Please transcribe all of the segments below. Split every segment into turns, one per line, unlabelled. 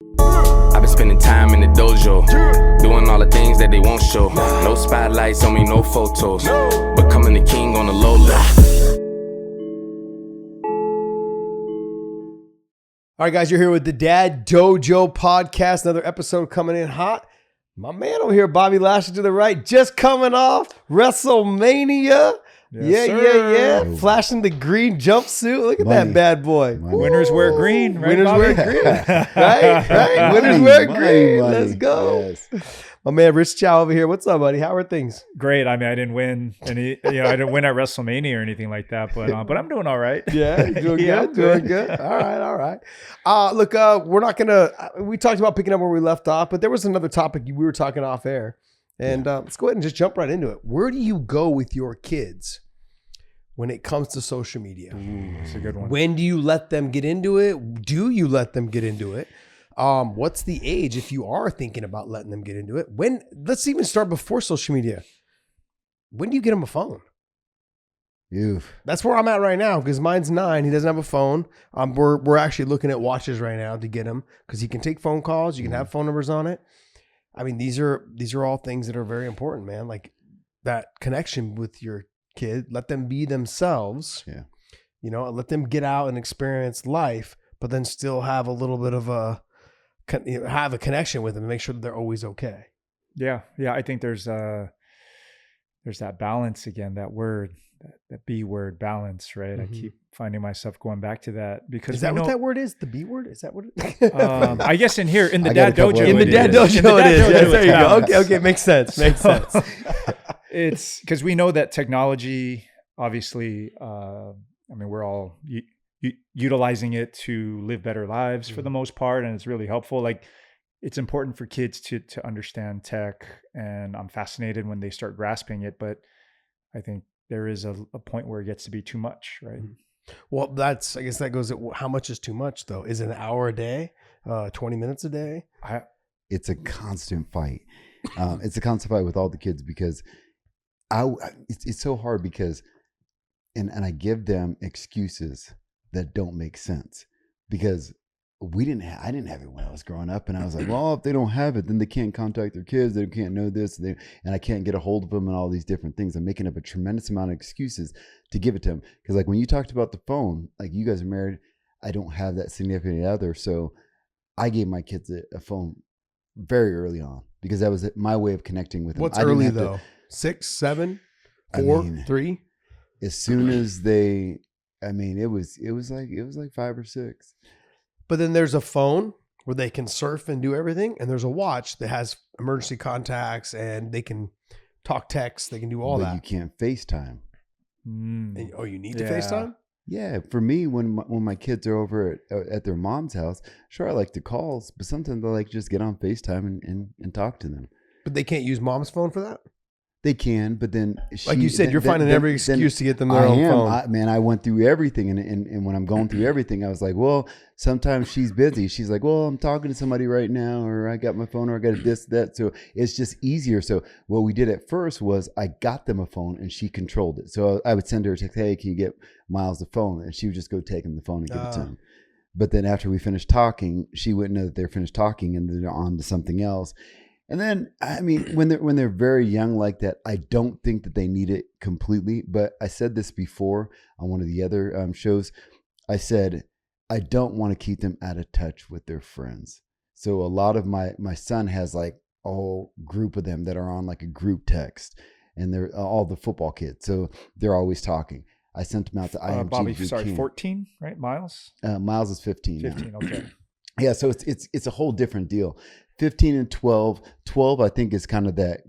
I've been spending time in the dojo, doing all the things that they won't show. No spotlights on me, no photos, becoming the king on the low level.
All right, guys, you're here with the Dad Dojo podcast. Another episode coming in hot. My man over here, Bobby Lashley to the right, just coming off WrestleMania. Yeah. Flashing the green jumpsuit. Look at that bad boy.
Winners wear green. Right,
Winners wear green. right. Winners wear green. Let's go. Yes. My man, Rich Chow over here. What's up, buddy? How are things?
Great. I mean, I didn't win any. I didn't win at WrestleMania or anything like that. But I'm doing all right.
Yeah, you're doing good. Doing good. All right. Look, we're not gonna. We talked about picking up where we left off, but there was another topic we were talking off air, and let's go ahead and just jump right into it. Where do you go with your kids when it comes to social media?
Ooh, that's a good one.
When do you let them get into it? Do you let them get into it? What's the age if you are thinking about letting them get into it? Let's even start before social media. When do you get them a phone? That's where I'm at right now because mine's 9. He doesn't have a phone. We're actually looking at watches right now to get him because he can take phone calls. You can have phone numbers on it. I mean, these are all things that are very important, man. Like that connection with your kid. Let them be themselves.
Yeah.
You know, let them get out and experience life, but then still have a little bit of have a connection with them and make sure that they're always okay.
Yeah. I think there's that balance again. That word, that B word, balance. Right. I keep finding myself going back to that because
is that what that word is? The B word? Is that what?
I guess in the Dad Dojo.
In the Dad Dojo, it is. Yes, there you go. Okay, makes sense.
It's because we know that technology, obviously. I mean, we're all utilizing it to live better lives for the most part, and it's really helpful. Like, it's important for kids to understand tech, and I'm fascinated when they start grasping it. But I think there is a point where it gets to be too much, right?
Well, I guess that goes at how much is too much, though? Is it an hour a day, 20 minutes a day?
It's a constant fight. It's a constant fight with all the kids because it's so hard because, and I give them excuses that don't make sense because I didn't have it when I was growing up, and I was like, well, if they don't have it, then they can't contact their kids, they can't know this, and I can't get a hold of them and all these different things. I'm making up a tremendous amount of excuses to give it to them because, like, when you talked about the phone, like, you guys are married, I don't have that significant other, so I gave my kids a phone very early on because that was my way of connecting with them.
What's early though? 6, 7, 4, 3?
As soon as they, I mean, it was like 5 or 6.
But then there's a phone where they can surf and do everything, and there's a watch that has emergency contacts, and they can talk text, they can do all that.
You can't FaceTime.
And, you need to FaceTime?
Yeah, for me, when my kids are over at their mom's house, sure, I like to call, but sometimes I like just get on FaceTime and talk to them.
But they can't use mom's phone for that?
They can, but then
like you said, you're finding every excuse to get them their own phone.
I went through everything, and when I'm going through everything, I was like, well, sometimes she's busy. She's like, well, I'm talking to somebody right now, or I got my phone, or I got this, that. So it's just easier. So what we did at first was I got them a phone, and she controlled it. So I would send her a text, hey, can you get Miles the phone? And she would just go take him the phone and give it to him. But then after we finished talking, she wouldn't know that they're finished talking, and they're on to something else. And then, I mean, when they're very young like that, I don't think that they need it completely. But I said this before on one of the other shows. I said, I don't want to keep them out of touch with their friends. So a lot of my son has like a whole group of them that are on like a group text, and they're all the football kids. So they're always talking. I sent them out to IMG.
Bobby, sorry, 14, right? Miles?
Miles is 15.
15,
now.
Okay.
Yeah, so it's a whole different deal. 15 and 12. 12, I think, is kind of that,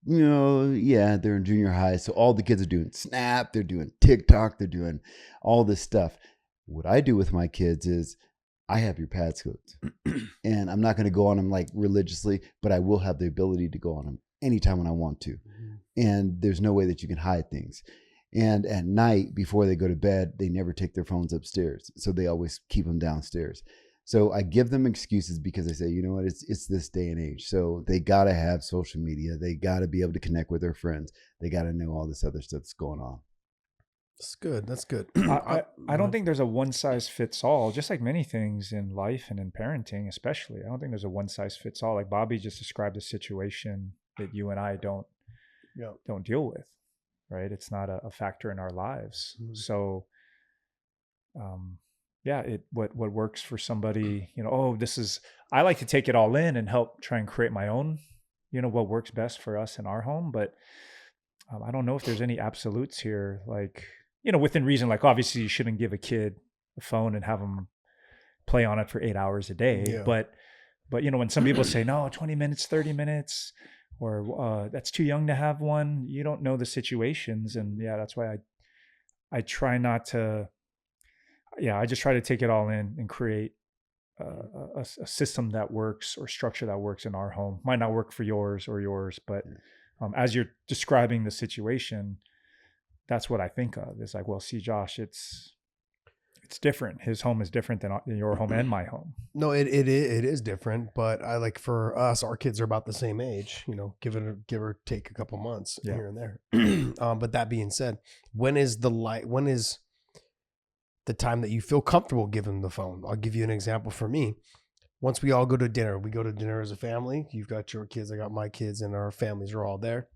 they're in junior high. So all the kids are doing Snap, they're doing TikTok, they're doing all this stuff. What I do with my kids is I have your passcodes. And I'm not going to go on them like religiously, but I will have the ability to go on them anytime when I want to. And there's no way that you can hide things. And at night, before they go to bed, they never take their phones upstairs. So they always keep them downstairs. So I give them excuses because I say, you know what, it's this day and age. So they got to have social media. They got to be able to connect with their friends. They got to know all this other stuff that's going on.
That's good. That's good.
I don't think there's a one size fits all, just like many things in life and in parenting, especially. I don't think there's a one size fits all. Like Bobby just described a situation that you and I don't deal with, right? It's not a factor in our lives.
Mhm.
So, what works for somebody, I like to take it all in and help try and create my own, what works best for us in our home. But I don't know if there's any absolutes here, like, within reason. Like, obviously you shouldn't give a kid a phone and have them play on it for 8 hours a day.
Yeah.
But when some people say, no, 20 minutes, 30 minutes, or that's too young to have one, you don't know the situations. And that's why I try not to, I just try to take it all in and create a system that works, or structure that works in our home. Might not work for yours, but as you're describing the situation, that's what I think of. It's like, well, see, Josh, it's different. His home is different than your home and my home.
No, it is different, but I like, for us, our kids are about the same age, give or take a couple months here and there. But that being said, when is the time that you feel comfortable giving them the phone? I'll give you an example for me. Once we all go to dinner, we go to dinner as a family. You've got your kids, I got my kids, and our families are all there.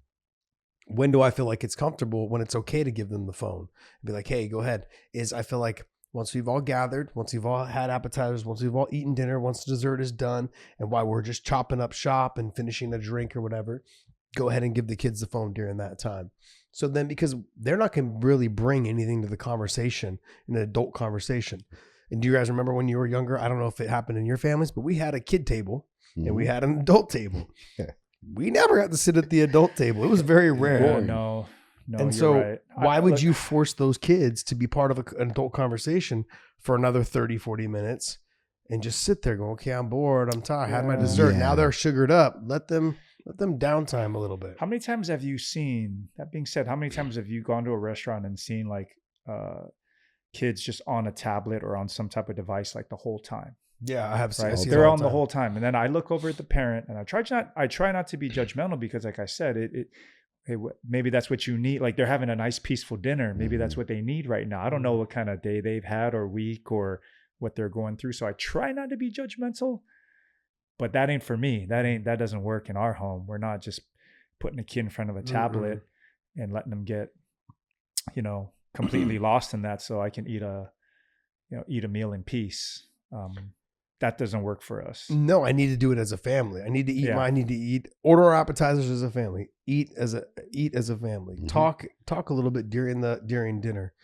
When do I feel like it's comfortable, when it's okay to give them the phone? Be like, hey, go ahead. I feel like once we've all gathered, once we've all had appetizers, once we've all eaten dinner, once dessert is done, and while we're just chopping up shop and finishing a drink or whatever, go ahead and give the kids the phone during that time. So then, because they're not going to really bring anything to the conversation, an adult conversation. And do you guys remember when you were younger? I don't know if it happened in your families, but we had a kid table and we had an adult table. We never got to sit at the adult table. It was very rare.
No.
And so
right.
why would you force those kids to be part of an adult conversation for another 30, 40 minutes and just sit there going, okay, I'm bored, I'm tired, I had my dessert.
Yeah.
Now they're sugared up. Let them downtime a little bit.
How many times have you seen, that being said, how many times have you gone to a restaurant and seen like kids just on a tablet or on some type of device like the whole time?
Yeah, I have seen.
Right? They're on the whole time. And then I look over at the parent and I try not to be judgmental, because like I said, maybe that's what you need. Like, they're having a nice peaceful dinner. Maybe that's what they need right now. I don't know what kind of day they've had or week or what they're going through. So I try not to be judgmental, but that ain't for me. That doesn't work in our home. We're not just putting a kid in front of a tablet and letting them get, completely lost in that so I can eat a meal in peace. That doesn't work for us.
No, I need to do it as a family. I need to eat. I need to eat. Order our appetizers as a family. Eat as a family.
Mm-hmm.
Talk a little bit during dinner.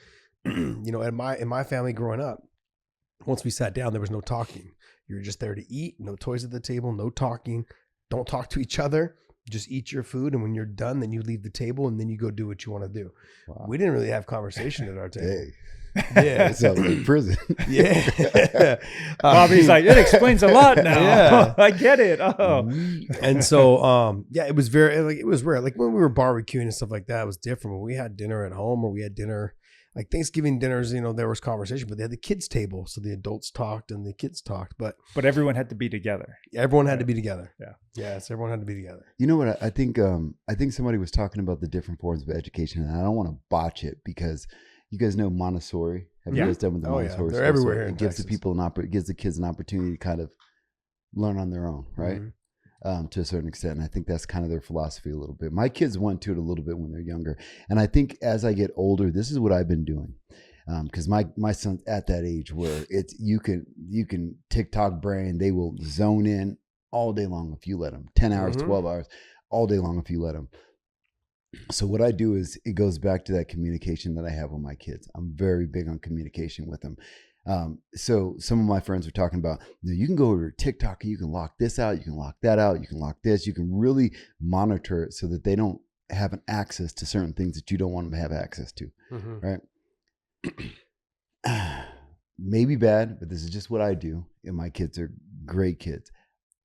In my family growing up, once we sat down, there was no talking. You were just there to eat. No toys at the table. No talking. Don't talk to each other. Just eat your food, and when you're done, then you leave the table, and then you go do what you want to do.
Wow.
We didn't really have conversation at our table.
Hey.
Yeah,
It sounds like prison.
yeah.
Bobby's like, it explains a lot now.
Yeah.
I get it. Oh,
And so, it was it was rare. Like when we were barbecuing and stuff like that, it was different. When we had dinner at home, or we had dinner, like Thanksgiving dinners, there was conversation, but they had the kids table. So the adults talked and the kids talked, but
everyone had to be together.
everyone had to be together.
Yeah.
Yes. Everyone had to be together.
You know what? I think somebody was talking about the different forms of education, and I don't want to botch it, because you guys know Montessori. Have you guys done with the Montessori?
They're
school?
everywhere
So
here in
it gives the
Texas.
people gives the kids an opportunity to kind of learn on their own, right? To a certain extent. And I think that's kind of their philosophy a little bit. My kids went to it a little bit when they're younger. And I think as I get older, this is what I've been doing. Because my son's at that age where you can TikTok brain. They will zone in all day long if you let them. 10 hours, 12 hours, all day long if you let them. So what I do is, it goes back to that communication that I have with my kids. I'm very big on communication with them. So some of my friends are talking about, you can go over to TikTok and you can lock this out, you can lock that out, you can lock this, you can really monitor it so that they don't have an access to certain things that you don't want them to have access to, right? Maybe bad, but this is just what I do. And my kids are great kids.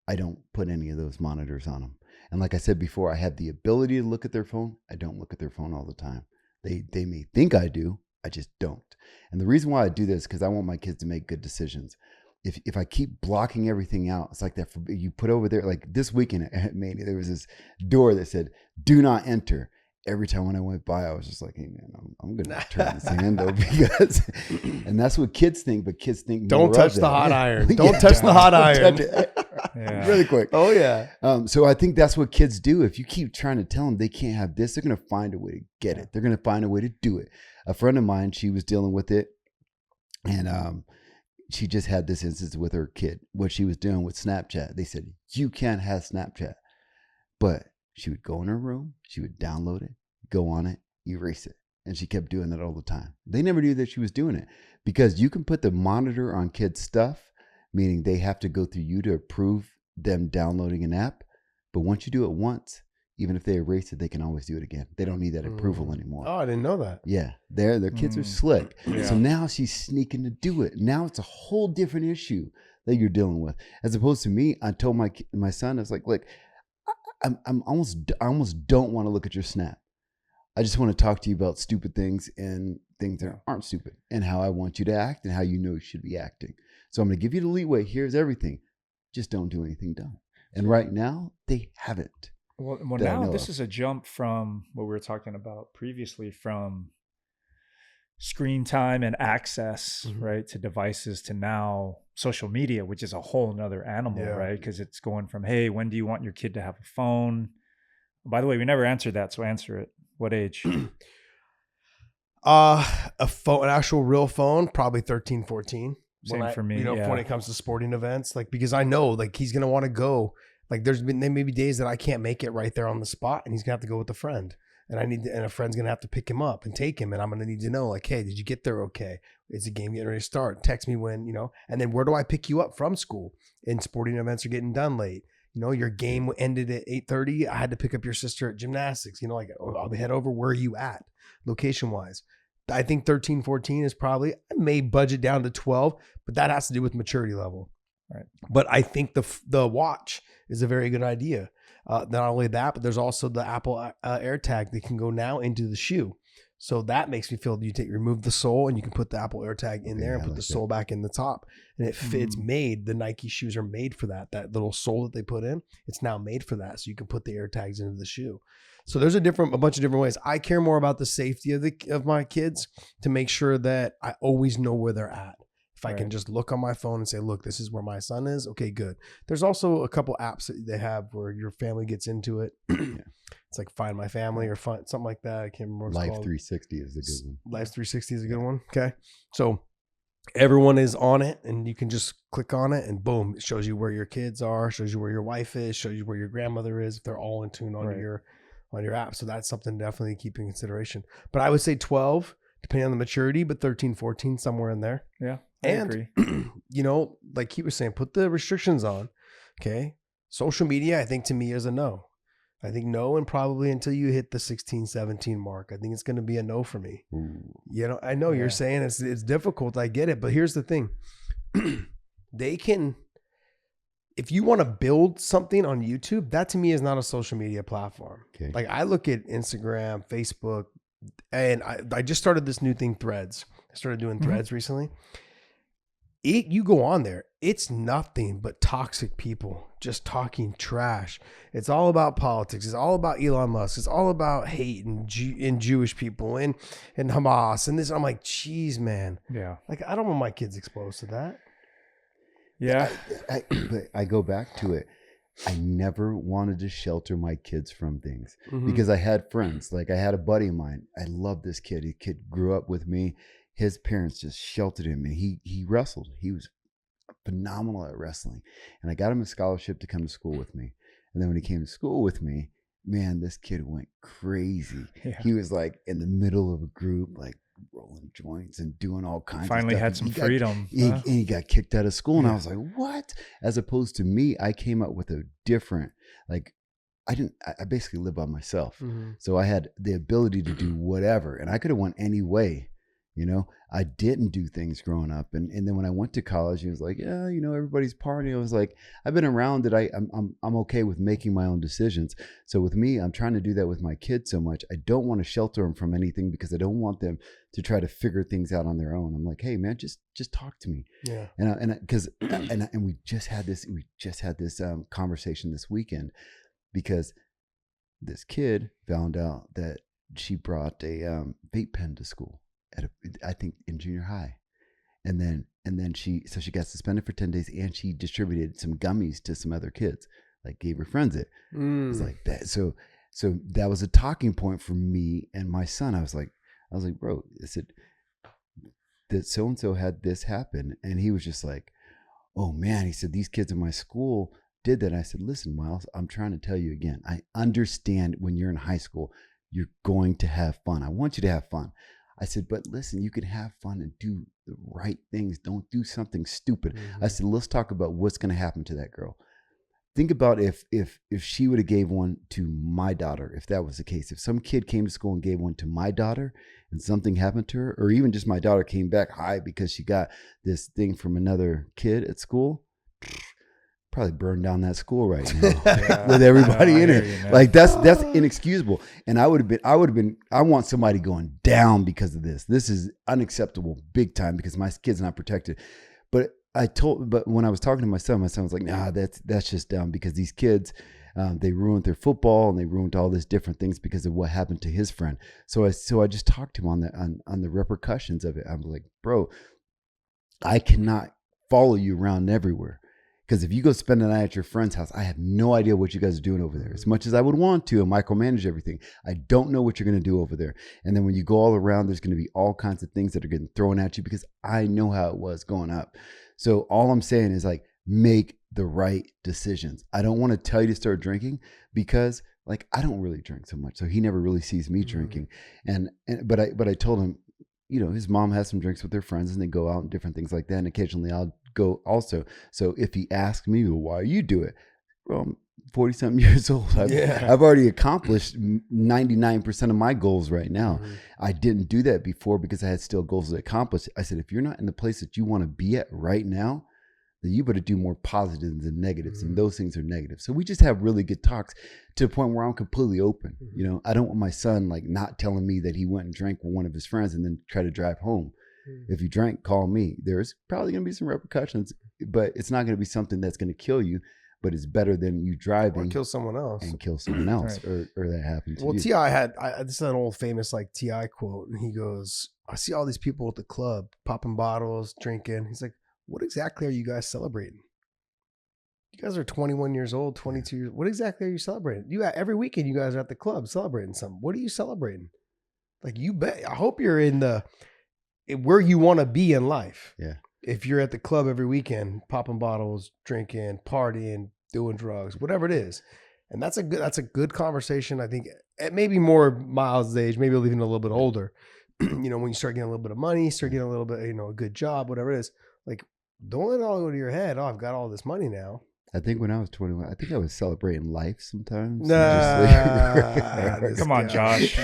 I don't put any of those monitors on them. And like I said before, I have the ability to look at their phone. I don't look at their phone all the time. They may think I do. I just don't. And the reason why I do this is because I want my kids to make good decisions. If I keep blocking everything out, it's like that. You put over there, like this weekend, there was this door that said, "Do not enter." every time when I went by, I was just like, hey man, I'm gonna turn this handle because, and that's what kids think. But kids think
Don't
more
touch
of
the
that.
hot iron.
Yeah.
Don't touch the hot
Don't
iron.
touch it.
Yeah.
Really quick.
Oh yeah.
So I think that's what kids do. If you keep trying to tell them they can't have this, they're going to find a way to get it. They're going to find a way to do it. A friend of mine, she was dealing with it, and she just had this instance with her kid. What she was doing with Snapchat, they said, you can't have Snapchat. But she would go in her room, she would download it, go on it, erase it. And she kept doing that all the time. They never knew that she was doing it because you can put the monitor on kids' stuff, meaning they have to go through you to approve them downloading an app. But once you do it once, even if they erase it, they can always do it again. They don't need that approval anymore.
Oh, I didn't know that.
Yeah, their kids are slick.
Yeah.
So now she's sneaking to do it. Now it's a whole different issue that you're dealing with, as opposed to me. I told my son, I was like, look, I almost don't want to look at your Snap. I just want to talk to you about stupid things and things that aren't stupid, and how I want you to act and how you know you should be acting. So I'm going to give you the leeway. Here's everything. Just don't do anything dumb. And right now they haven't.
Well,
that I
now
know
this
of.
is a jump from what we were talking about previously, from screen time and access, right, to devices, to now social media, which is a whole nother animal,
Yeah.
right? Because it's going from, hey, when do you want your kid to have a phone? By the way, we never answered that, so answer it. What age?
A phone, an actual real phone, probably 13, 14.
Same for me,
You know,
yeah.
when it comes to sporting events, like, because I know like he's gonna want to go. Like there may be days that I can't make it right there on the spot, and he's gonna have to go with a friend, and and a friend's gonna have to pick him up and take him, and I'm gonna need to know like, hey, did you get there okay? Is the game getting ready to start? Text me when, you know, and then where do I pick you up from school? And sporting events are getting done late. You know, your game ended at 8:30. I had to pick up your sister at gymnastics. You know, like I'll head over. Where are you at, location wise? I think 13, 14 is probably, I may budget down to 12, but that has to do with maturity level.
Right.
But I think the watch is a very good idea. Not only that, but there's also the Apple AirTag that can go now into the shoe. So that makes me feel you remove the sole and you can put the Apple AirTag in there and put the sole back in the top. And it's made, the Nike shoes are made for that. That little sole that they put in, it's now made for that. So you can put the AirTags into the shoe. So there's a bunch of different ways. I care more about the safety of my kids to make sure that I always know where they're at. If I can just look on my phone and say, look, this is where my son is. Okay, good. There's also a couple apps that they have where your family gets into it. It's like Find My Family or something like that. I can't remember what it's
Life
called.
360 is a good one.
Life 360 is a good one. Okay. So everyone is on it and you can just click on it and boom, it shows you where your kids are, shows you where your wife is, shows you where your grandmother is. If they're all in tune on your app. So that's something definitely to keep in consideration. But I would say 12, depending on the maturity, but 13, 14, somewhere in there.
Yeah. I agree.
You know, like he was saying, put the restrictions on. Okay. Social media, I think to me is a no. I think no, and probably until you hit the 16, 17 mark. I think it's going to be a no for me.
Ooh.
You know, I know you're saying it's difficult. I get it. But here's the thing. They can, if you want to build something on YouTube, that to me is not a social media platform.
Okay.
Like I look at Instagram, Facebook, and I just started this new thing, Threads. I started doing Threads recently. You go on there, it's nothing but toxic people just talking trash. It's all about politics. It's all about Elon Musk. It's all about hate and Jewish people and Hamas and this. I'm like, geez, man.
Yeah.
Like, I don't want my kids exposed to that.
Yeah.
But I go back to it. I never wanted to shelter my kids from things because I had friends. Like I had a buddy of mine. I love this kid. His kid grew up with me. His parents just sheltered him, and he wrestled. He was phenomenal at wrestling, and I got him a scholarship to come to school with me. And then when he came to school with me, man, this kid went crazy.
Yeah.
He was like in the middle of a group, like rolling joints and doing all kinds
Finally
of stuff.
had some freedom.
And he got kicked out of school, and I was like, what? As opposed to me, I came up with a different, like, I basically lived by myself. So I had the ability to do whatever, and I could have went any way. You know, I didn't do things growing up. And then when I went to college, he was like, yeah, you know, everybody's partying. I was like, I've been around it. I'm okay with making my own decisions. So with me, I'm trying to do that with my kids so much. I don't want to shelter them from anything because I don't want them to try to figure things out on their own. I'm like, hey man, just talk to me. Yeah. And we just had this conversation this weekend because this kid found out that she brought a vape pen to school I think in junior high, and then she got suspended for 10 days, and she distributed some gummies to some other kids, like gave her friends it. It was like that. So that was a talking point for me and my son. I was like, bro, I said that so and so had this happen, and he was just like, oh man. He said, these kids in my school did that. I said, listen, Miles, I'm trying to tell you again. I understand when you're in high school, you're going to have fun. I want you to have fun. I said, but listen, you can have fun and do the right things. Don't do something stupid. Mm-hmm. I said, let's talk about what's going to happen to that girl. Think about if she would have gave one to my daughter, if that was the case. If some kid came to school and gave one to my daughter and something happened to her, or even just my daughter came back high because she got this thing from another kid at school, probably burn down that school right now with everybody in it. Like that's inexcusable. And I want somebody going down because of this. This is unacceptable big time because my kid's not protected. But when I was talking to my son was like, nah, that's just dumb because these kids, they ruined their football and they ruined all these different things because of what happened to his friend. So I just talked to him on the repercussions of it. I'm like, bro, I cannot follow you around everywhere. Because if you go spend the night at your friend's house, I have no idea what you guys are doing over there. As much as I would want to and micromanage everything, I don't know what you're going to do over there. And then when you go all around, there's going to be all kinds of things that are getting thrown at you because I know how it was going up. So all I'm saying is like, make the right decisions. I don't want to tell you to start drinking because like, I don't really drink so much. So he never really sees me drinking. But I told him, you know, his mom has some drinks with their friends and they go out and different things like that. And occasionally I'll go also. So if he asks me, well, why you do it? Well, I'm 40 something years old. I've already accomplished 99% of my goals right now. Mm-hmm. I didn't do that before because I had still goals to accomplish. I said, if you're not in the place that you want to be at right now, then you better do more positives than negatives. Mm-hmm. And those things are negative. So we just have really good talks to the point where I'm completely open. Mm-hmm. You know, I don't want my son like not telling me that he went and drank with one of his friends and then try to drive home. Mm-hmm. If you drank, call me. There's probably going to be some repercussions, but it's not going to be something that's going to kill you. But it's better than you driving
or kill someone else
right. or that happened to you.
Well, T.I. this is an old famous like T.I. quote, and he goes, I see all these people at the club popping bottles, drinking. He's like, what exactly are you guys celebrating? You guys are 21 years old, 22 years. What exactly are you celebrating? Every weekend you guys are at the club celebrating something. What are you celebrating? Like you bet. I hope you're in where you want to be in life.
Yeah.
If you're at the club every weekend, popping bottles, drinking, partying, doing drugs, whatever it is. And that's a good conversation. I think it may be more Miles' age, maybe even a little bit older. You know, when you start getting a little bit of money, start getting a little bit, a good job, whatever it is. Like, don't let it all go to your head. Oh, I've got all this money now.
I think when I was 21, I think I was celebrating life sometimes.
Come on, Josh.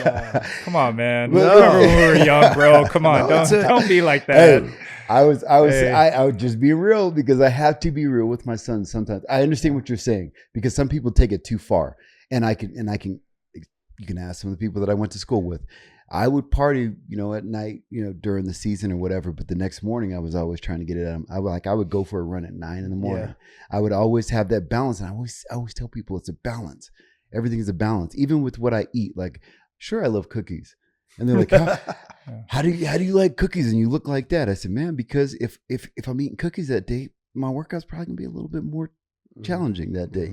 Come on, man. Remember when we were young, bro. Come on, don't be like that.
Hey, I would just be real because I have to be real with my son sometimes. I understand what you're saying because some people take it too far, and you can ask some of the people that I went to school with. I would party, at night, during the season or whatever. But the next morning, I was always trying to get it out. I would go for a run at 9 a.m. Yeah. I would always have that balance, and I always tell people it's a balance. Everything is a balance, even with what I eat. Like, sure, I love cookies, and they're like, how do you like cookies? And you look like that. I said, man, because if I'm eating cookies that day, my workout's probably gonna be a little bit more challenging that day.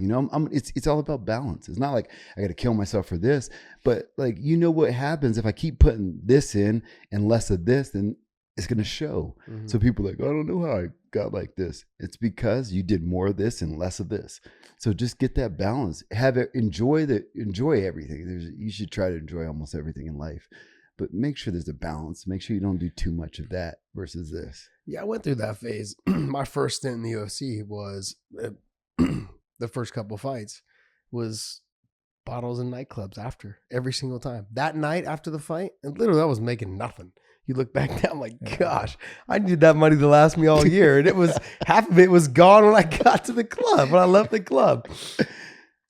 It's all about balance. It's not like I got to kill myself for this, but like, what happens if I keep putting this in and less of this, then it's going to show. Mm-hmm. So people are like, I don't know how I got like this. It's because you did more of this and less of this. So just get that balance, enjoy everything. You should try to enjoy almost everything in life, but make sure there's a balance. Make sure you don't do too much of that versus this.
Yeah. I went through that phase. My first stint in the UFC was the first couple fights was bottles in nightclubs after every single time. That night after the fight, and literally I was making nothing. You look back now, I'm like, gosh, I needed that money to last me all year. And it was half of it was gone when I got to the club, when I left the club.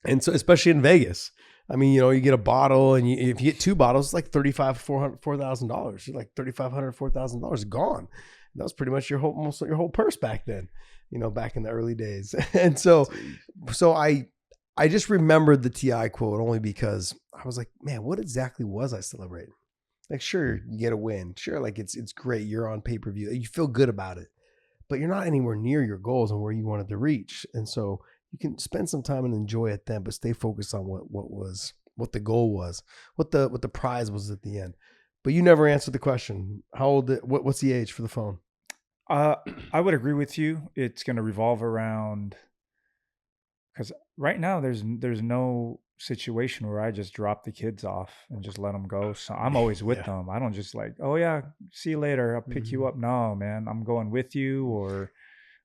And so, especially in Vegas, I mean, you get a bottle and if you get 2 bottles, it's like $4,000. You're like $3,500, $4,000 gone. That was pretty much almost your whole purse back then. Back in the early days. And so I I just remembered the T.I. quote only because I was like, man, what exactly was I celebrating? Like, sure, you get a win. Sure, like it's great. You're on pay-per-view. You feel good about it. But you're not anywhere near your goals and where you wanted to reach. And so you can spend some time and enjoy it then, but stay focused on what the goal was, what the prize was at the end. But you never answered the question. How old? What's the age for the phone?
I would agree with you. It's going to revolve around, because right now there's no situation where I just drop the kids off and just let them go. So I'm always with them. I don't just like, oh yeah, see you later, I'll pick you up. No, man, I'm going with you. Or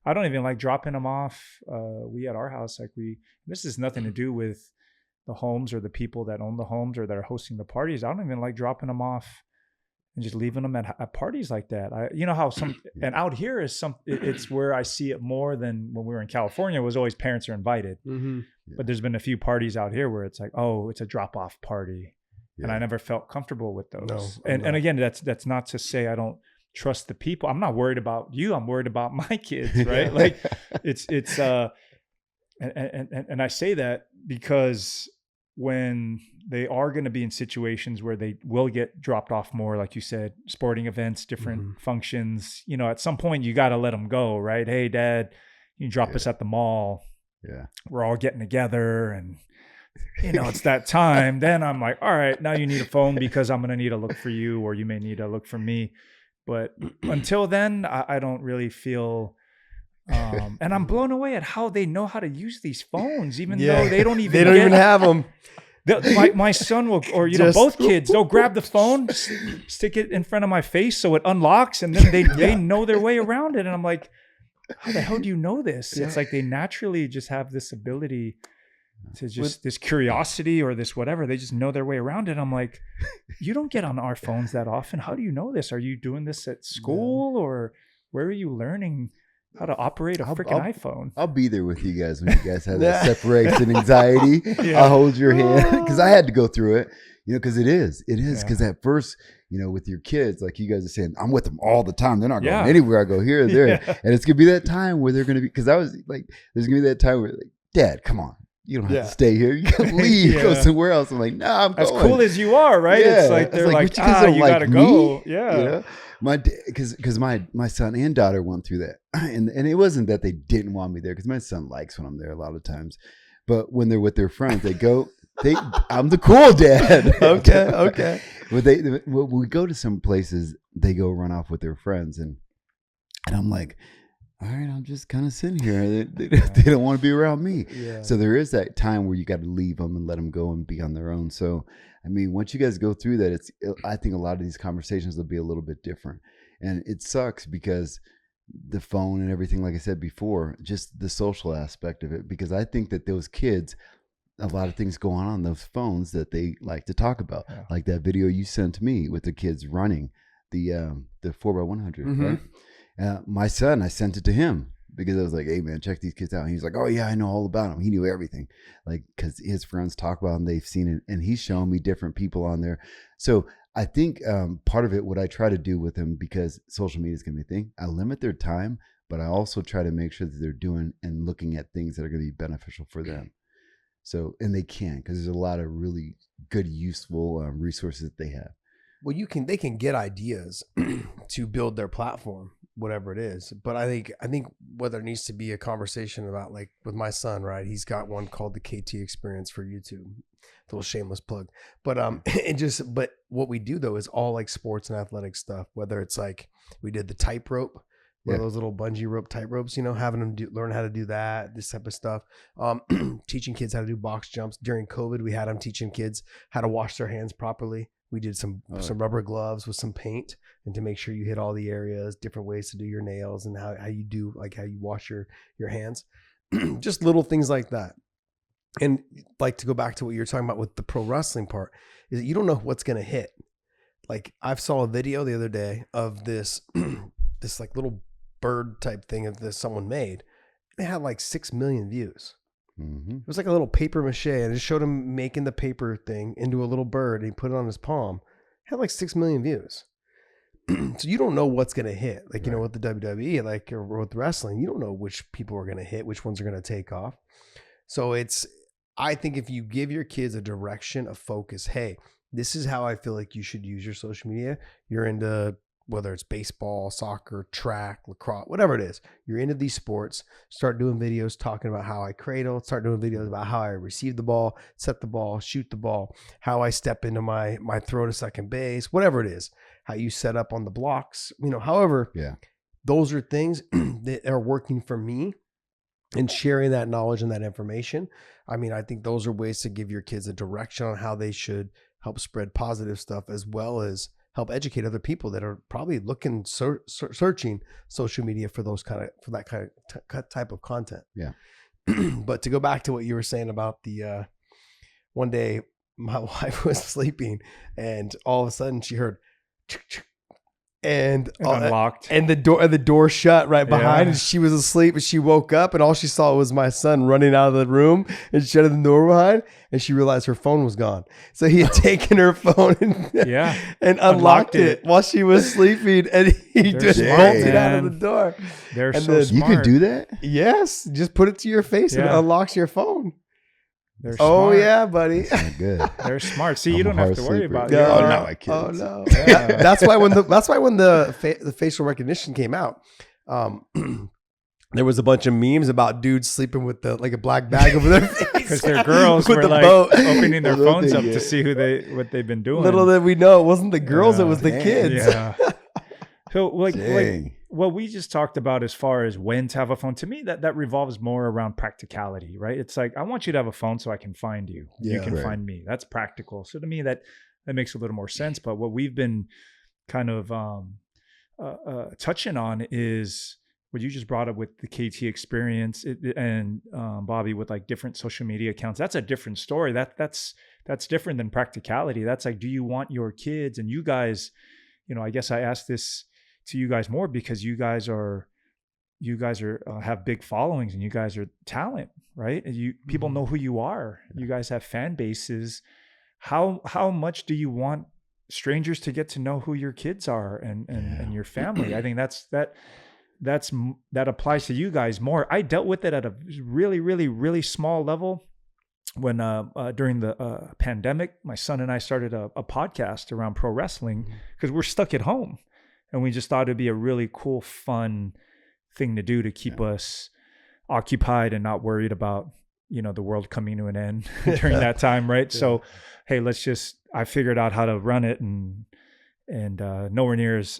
I don't even like dropping them off. We at our house, this has nothing to do with the homes or the people that own the homes or that are hosting the parties. I don't even like dropping them off and just leaving them at parties like that. You know how and out here is it's where I see it more than when we were in California. It was always parents are invited.
Mm-hmm.
But there's been a few parties out here where it's like, oh, it's a drop-off party. Yeah. And I never felt comfortable with those. No, and again, that's not to say I don't trust the people. I'm not worried about you. I'm worried about my kids, right? Like and I say that because when they are going to be in situations where they will get dropped off more, like you said, sporting events, different functions, at some point you got to let them go, right? Hey, Dad, you drop us at the mall. Yeah. We're all getting together and, it's that time. Then I'm like, all right, now you need a phone because I'm going to need to look for you, or you may need to look for me. But until then, I don't really feel... and I'm blown away at how they know how to use these phones, even though they don't even
have them.
My son will, or both kids, they'll grab the phone, stick it in front of my face so it unlocks, and then they know their way around it. And I'm like, how the hell do you know this? Yeah. It's like they naturally just have this ability to just this curiosity or this whatever. They just know their way around it. I'm like, you don't get on our phones that often. How do you know this? Are you doing this at school or where are you learning how to operate a freaking iPhone?
I'll be there with you guys when you guys have that separation anxiety. I'll hold your hand because I had to go through it, because it is because at first, with your kids, like you guys are saying, I'm with them all the time. They're not going anywhere. I go here or there. And it's going to be that time where they're going to be, because I was like, there's going to be that time where like, Dad, come on. You don't have to stay here. You can leave, go somewhere else. I'm like, nah, I'm going.
As cool as you are, right? It's like, they're like you got to go. Yeah.
Because my son and daughter went through that, and it wasn't that they didn't want me there, because my son likes when I'm there a lot of times, but when they're with their friends, they go. I'm the cool dad.
Okay.
When we go to some places, they go run off with their friends, and I'm like, all right, I'm just kind of sitting here. They don't want to be around me. Yeah. So there is that time where you got to leave them and let them go and be on their own. So, I mean, once you guys go through that, I think a lot of these conversations will be a little bit different. And it sucks because the phone and everything, like I said before, just the social aspect of it, because I think that those kids, a lot of things go on those phones that they like to talk about. Yeah. Like that video you sent me with the kids running the 4x100, right? My son, I sent it to him because I was like, hey man, check these kids out. And he's like, oh yeah, I know all about them. He knew everything, like, because his friends talk about them, they've seen it, and he's showing me different people on there. So I think part of it, what I try to do with him, because social media is going to be a thing, I limit their time, but I also try to make sure that they're doing and looking at things that are going to be beneficial for them. So, and they can, because there's a lot of really good, useful resources that they have.
Well, they can get ideas to build their platform, whatever it is. But I think whether it needs to be a conversation about, like with my son, right? He's got one called the KT Experience for YouTube. A little shameless plug. But but what we do though is all like sports and athletic stuff. Whether it's like we did the tightrope, those little bungee rope tight ropes, having them learn how to do that, this type of stuff. Teaching kids how to do box jumps. During COVID, we had them teaching kids how to wash their hands properly. We did some rubber gloves with some paint, and to make sure you hit all the areas, different ways to do your nails, and how you do, like how you wash your hands. Just little things like that. And like, to go back to what you're talking about with the pro wrestling part, is that you don't know what's going to hit. Like, I saw a video the other day of this this like little bird type thing that someone made. It had like 6 million views. Mm-hmm. It was like a little paper mache, and it showed him making the paper thing into a little bird, and he put it on his palm. It had like 6 million views. So you don't know what's going to hit. Like, right. With the WWE, like, or with wrestling, you don't know which people are going to hit, which ones are going to take off. So I think if you give your kids a direction, a focus, hey, this is how I feel like you should use your social media. You're into, whether it's baseball, soccer, track, lacrosse, whatever it is, you're into these sports, start doing videos talking about how I cradle, start doing videos about how I receive the ball, set the ball, shoot the ball, how I step into my throw to second base, whatever it is, how you set up on the blocks, however, those are things that are working for me, and sharing that knowledge and that information. I mean, I think those are ways to give your kids a direction on how they should help spread positive stuff, as well as help educate other people that are probably looking, searching social media for that type of content.
Yeah.
But to go back to what you were saying about the one day my wife was sleeping and all of a sudden she heard and
unlocked,
and the door shut right behind, and she was asleep, and she woke up and all she saw was my son running out of the room and shutting the door behind, and she realized her phone was gone. So he had taken her phone and unlocked it while she was sleeping, and he just bolted out of the door.
They're
and
so smart.
You can do that?
Yes, just put it to your face and it unlocks your phone.
They're
oh
smart.
Yeah, buddy.
That's not good.
They're smart. See, you
I'm
don't
a
have
hard
to worry
sleeper.
about
No,
it.
no, I can't.
Oh no. That's why when the facial recognition came out, there was a bunch of memes about dudes sleeping with like a black bag over their face
Because their girls
with
were
the
like
boat.
opening their
Little
phones
did
up
you.
to see what they've been doing.
Little did we know, it wasn't the girls, it was the
Dang.
kids.
Yeah. So like
Dang.
what we just talked about as far as when to have a phone, to me that revolves more around practicality, right? It's like, I want you to have a phone so I can find you. You
Yeah.
can
Right.
find me. That's practical. So to me that makes a little more sense. But what we've been kind of touching on is what you just brought up with the KT experience and Bobby with like different social media accounts. That's a different story. That's different than practicality. That's like, do you want your kids, and you guys, I guess I asked this to you guys more because you guys are have big followings and you guys are talent, right? And people know who you are. You guys have fan bases. How much do you want strangers to get to know who your kids are and your family? I think that applies to you guys more. I dealt with it at a really, really, really small level when during the pandemic. My son and I started a podcast around pro wrestling because we're stuck at home, and we just thought it'd be a really cool, fun thing to do to keep us occupied and not worried about the world coming to an end during that time, right? Yeah. So, hey, I figured out how to run it, and nowhere near as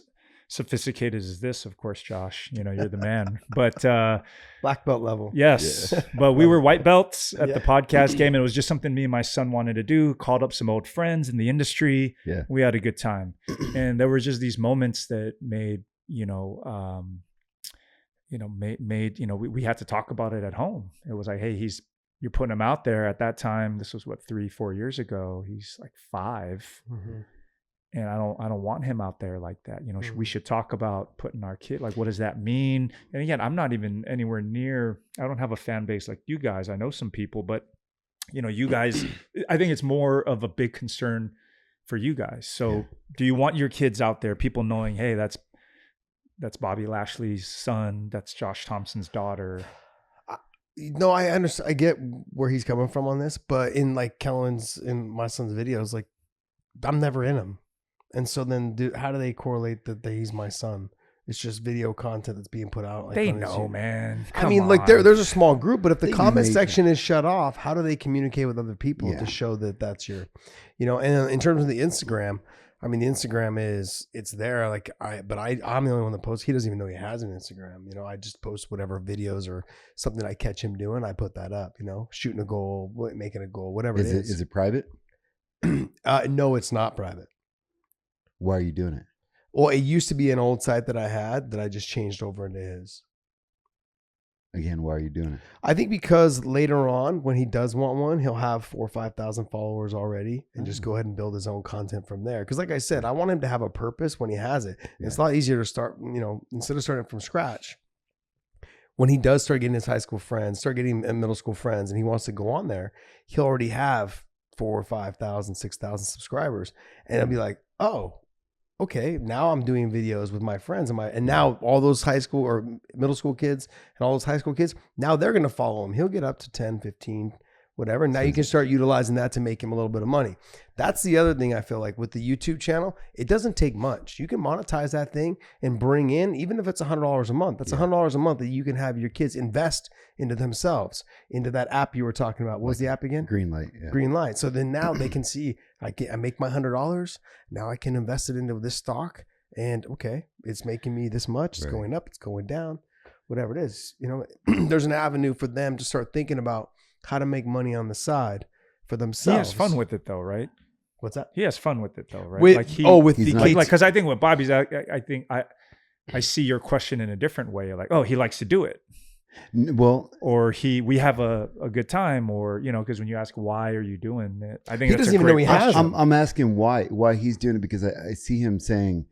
sophisticated as this, of course, Josh. You're the man. But
Black belt level.
Yes. Yeah. But we were white belts at the podcast game, and it was just something me and my son wanted to do. Called up some old friends in the industry. Yeah. We had a good time. And there were just these moments that made, we had to talk about it at home. It was like, hey, you're putting him out there at that time. This was 3-4 years ago. He's like 5. Mm-hmm. And I don't want him out there like that. We should talk about putting our kid, like, what does that mean? And again, I'm not even anywhere near, I don't have a fan base like you guys. I know some people, but you guys, I think it's more of a big concern for you guys. So do you want your kids out there, people knowing, hey, that's Bobby Lashley's son, that's Josh Thompson's daughter?
No, I understand. I get where he's coming from on this, but in like Kellen's, in my son's videos, like, I'm never in them. And so then how do they correlate that he's my son? It's just video content that's being put out. Like,
they know, man.
I mean, like there's a small group, but if the comment section is shut off, how do they communicate with other people to show that that's your, and in terms of the Instagram, I mean, the Instagram it's there. Like I'm the only one that posts. He doesn't even know he has an Instagram. I just post whatever videos or something I catch him doing. I put that up, shooting a goal, making a goal, whatever it is.
Is it private?
No, it's not private.
Why are you doing it?
Well, it used to be an old site that I had that I just changed over into his.
Again, why are you doing it?
I think because later on, when he does want one, he'll have 4,000 or 5,000 followers already, and just go ahead and build his own content from there. Because like I said, I want him to have a purpose when he has it. Yeah. It's a lot easier to start, instead of starting from scratch. When he does start getting his high school friends, start getting middle school friends, and he wants to go on there, he'll already have 4,000 or 5,000, 6,000 subscribers. And I'll be like, oh, okay, now I'm doing videos with my friends and now all those high school or middle school kids and all those high school kids, now they're going to follow him. He'll get up to 10, 15 whatever. Now you can start utilizing that to make him a little bit of money. That's the other thing I feel like with the YouTube channel. It doesn't take much. You can monetize that thing and bring in, even if it's $100 a month, that's $100 a month that you can have your kids invest into themselves, into that app you were talking about. What was the app again?
Greenlight. Yeah.
Greenlight. So then now they can see, I make my $100. Now I can invest it into this stock. And okay, it's making me this much. It's going up. It's going down. Whatever it is, there's an avenue for them to start thinking about how to make money on the side for themselves.
He has fun with it though, right?
What's that?
He has fun with it though, right?
With the
like because I think with Bobby's, I think I see your question in a different way. Like, oh, he likes to do it.
Well,
or we have a good time, or because when you ask why are you doing it, I think
he doesn't even know he has.
I'm asking why he's doing it, because I see him saying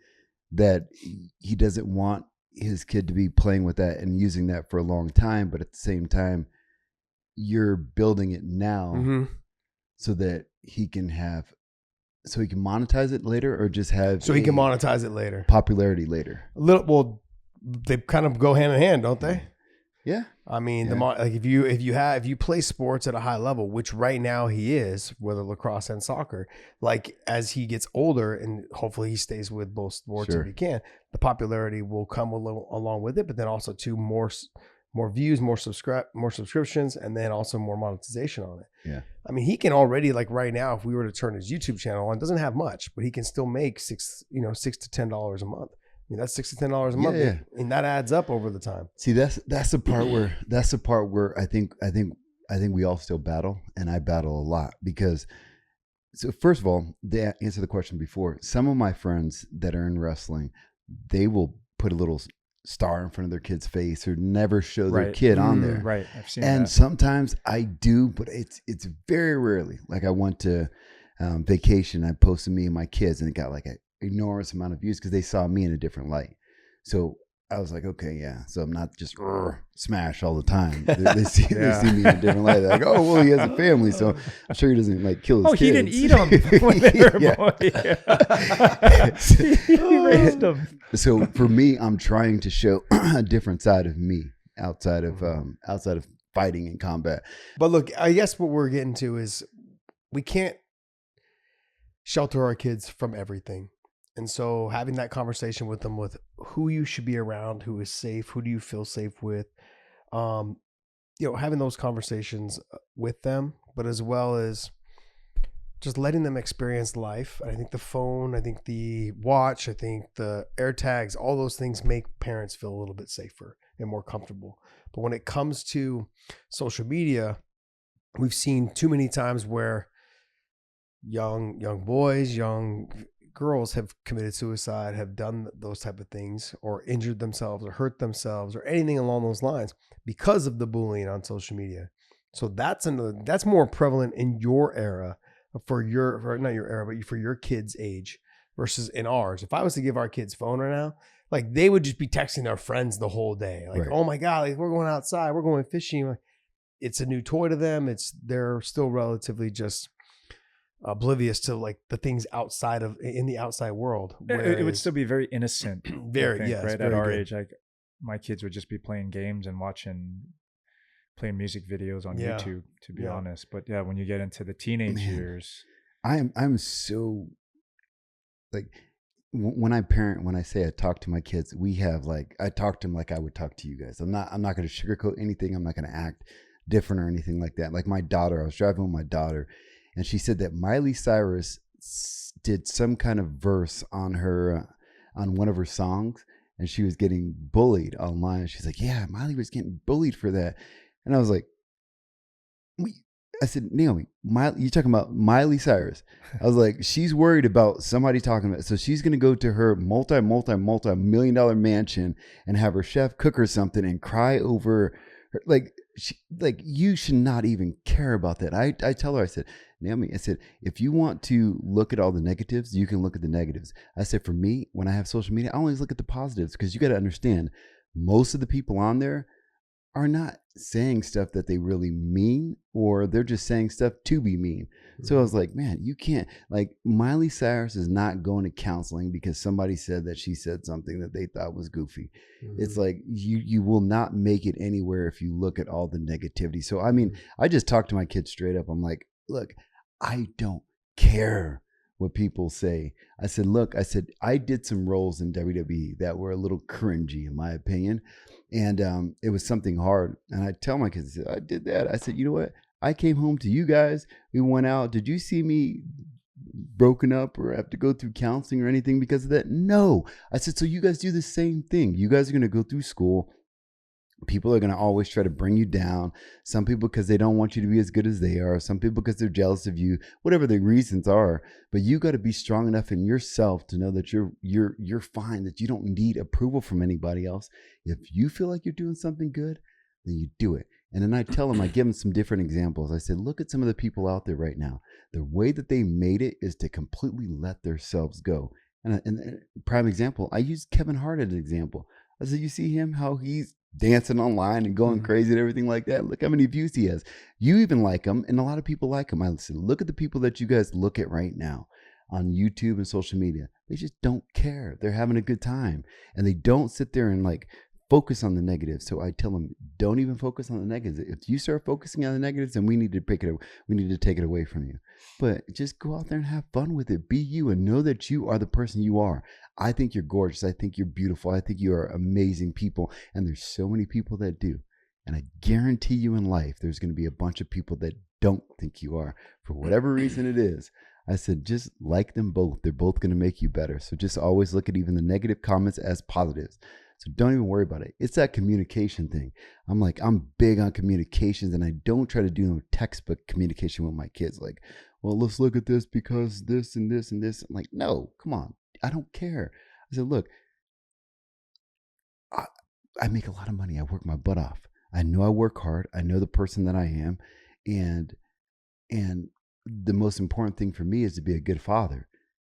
that he doesn't want his kid to be playing with that and using that for a long time, but at the same time, you're building it now so that he can monetize it later, or just have
he can monetize it later,
popularity later.
They kind of go hand in hand, don't they?
Yeah.
I mean, if you play sports at a high level, which right now he is, whether lacrosse and soccer, like as he gets older and hopefully he stays with both sports if he can, the popularity will come along with it, but then also to more views, more subscriptions, and then also more monetization on it.
Yeah. I
mean, he can already, like right now, if we were to turn his YouTube channel on, doesn't have much, but he can still make $6 to $10 a month. I mean, that's $6 to $10 a month, and that adds up over the time.
See, that's the part where I think we all still battle, and I battle a lot, because. So first of all, to answer the question before, some of my friends that are in wrestling, they will put a little star in front of their kid's face or never show their kid on there.
Right, I've seen
and
that.
Sometimes I do, but it's very rarely. Like I went to vacation, I posted me and my kids, and it got like an enormous amount of views because they saw me in a different light. So I was like, okay, yeah. So I'm not just smash all the time. They see me in a different light. They're like, oh, well, he has a family, so I'm sure he doesn't like kill his kids.
He didn't eat them when they were he raised them.
So for me, I'm trying to show a different side of me outside of fighting and combat.
But look, I guess what we're getting to is we can't shelter our kids from everything. And so having that conversation with them, with who you should be around, who is safe, who do you feel safe with, having those conversations with them, but as well as just letting them experience life. I think the phone, I think the watch, I think the AirTags, all those things make parents feel a little bit safer and more comfortable. But when it comes to social media, we've seen too many times where young boys, young girls have committed suicide, have done those type of things, or injured themselves or hurt themselves or anything along those lines because of the bullying on social media. So that's more prevalent in your era, for your kids' age versus in ours. If I was to give our kids phone right now, like they would just be texting their friends the whole day. Like, oh my God, like we're going outside, we're going fishing. Like, it's a new toy to them. They're still relatively just oblivious to like the things in the outside world.
It would still be very innocent.
Very,
right?
Very
at our
good.
age, like my kids would just be playing games and playing music videos on YouTube, to be honest. But yeah, when you get into the teenage years,
I'm so like, when I say I talk to my kids, I talk to them like I would talk to you guys. I'm not going to sugarcoat anything. I'm not going to act different or anything like that. Like my daughter, I was driving with my daughter, and she said that Miley Cyrus did some kind of verse on one of her songs, and she was getting bullied online. She's like, yeah, Miley was getting bullied for that. And I was like, I said, Naomi, you're talking about Miley Cyrus. I was like, she's worried about somebody talking about it. So she's going to go to her multi-million-dollar mansion and have her chef cook her something and cry over her. Like you should not even care about that. I tell her, I said, Naomi, I said, if you want to look at all the negatives, you can look at the negatives. I said, for me, when I have social media, I always look at the positives, because you got to understand, most of the people on there are not saying stuff that they really mean, or they're just saying stuff to be mean. So I was like, man, you can't, like, Miley Cyrus is not going to counseling because somebody said that she said something that they thought was goofy. It's like you will not make it anywhere if you look at all the negativity. So I mean, I just talked to my kids straight up. I'm like, look, I don't care what people say. I said, look, I did some roles in WWE that were a little cringy in my opinion. And it was something hard. And I tell my kids, I did that. I said, you know what? I came home to you guys. We went out. Did you see me broken up or have to go through counseling or anything because of that? No. I said, so you guys do the same thing. You guys are going to go through school. People are going to always try to bring you down. Some people because they don't want you to be as good as they are. Some people because they're jealous of you, whatever the reasons are. But you got to be strong enough in yourself to know that you're fine, that you don't need approval from anybody else. If you feel like you're doing something good, then you do it. And then I tell them, I give them some different examples. I said, look at some of the people out there right now. The way that they made it is to completely let themselves go. And a prime example, I used Kevin Hart as an example. I said, you see him, how he's dancing online and going crazy and everything like that. Look how many views he has. You even like him, and a lot of people like him. I said, look at the people that you guys look at right now on YouTube and social media. They just don't care. They're having a good time, and they don't sit there and like focus on the negatives. So I tell them, don't even focus on the negatives. If you start focusing on the negatives, then we need to take it away from you. But just go out there and have fun with it. Be you and know that you are the person you are. I think you're gorgeous. I think you're beautiful. I think you are amazing people. And there's so many people that do. And I guarantee you in life, there's going to be a bunch of people that don't think you are for whatever reason it is. I said, just like them both. They're both going to make you better. So just always look at even the negative comments as positives. So don't even worry about it. It's that communication thing. I'm big on communications, and I don't try to do no textbook communication with my kids. Like, well, let's look at this because this and this and this. I'm like, no, come on. I don't care. I said, look, I make a lot of money. I work my butt off. I know I work hard. I know the person that I am. And the most important thing for me is to be a good father.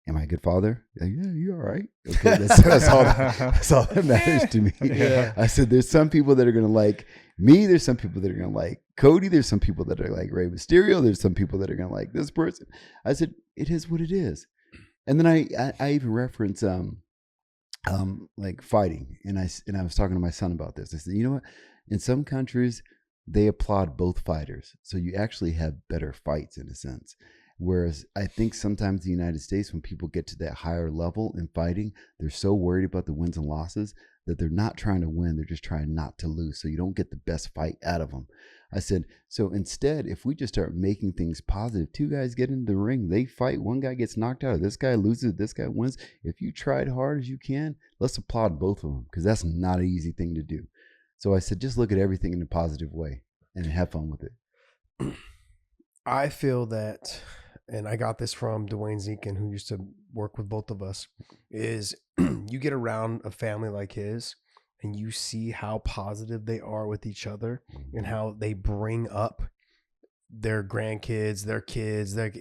Am I a good father? Like, yeah, you're all right. Okay, that's all that matters to me.
Yeah.
I said, there's some people that are going to like me. There's some people that are going to like Cody. There's some people that are like Rey Mysterio. There's some people that are going to like this person. I said, it is what it is. And then I even reference like fighting. And I was talking to my son about this. I said, you know what? In some countries, they applaud both fighters. So you actually have better fights in a sense. Whereas I think sometimes the United States, when people get to that higher level in fighting, they're so worried about the wins and losses that they're not trying to win. They're just trying not to lose. So you don't get the best fight out of them. I said, so instead, if we just start making things positive, two guys get into the ring, they fight, one guy gets knocked out, this guy loses, this guy wins. If you tried hard as you can, let's applaud both of them, because that's not an easy thing to do. So I said, just look at everything in a positive way and have fun with it.
I feel that, and I got this from Dwayne Zinkin, who used to work with both of us, is you get around a family like his and you see how positive they are with each other and how they bring up their grandkids, their kids, and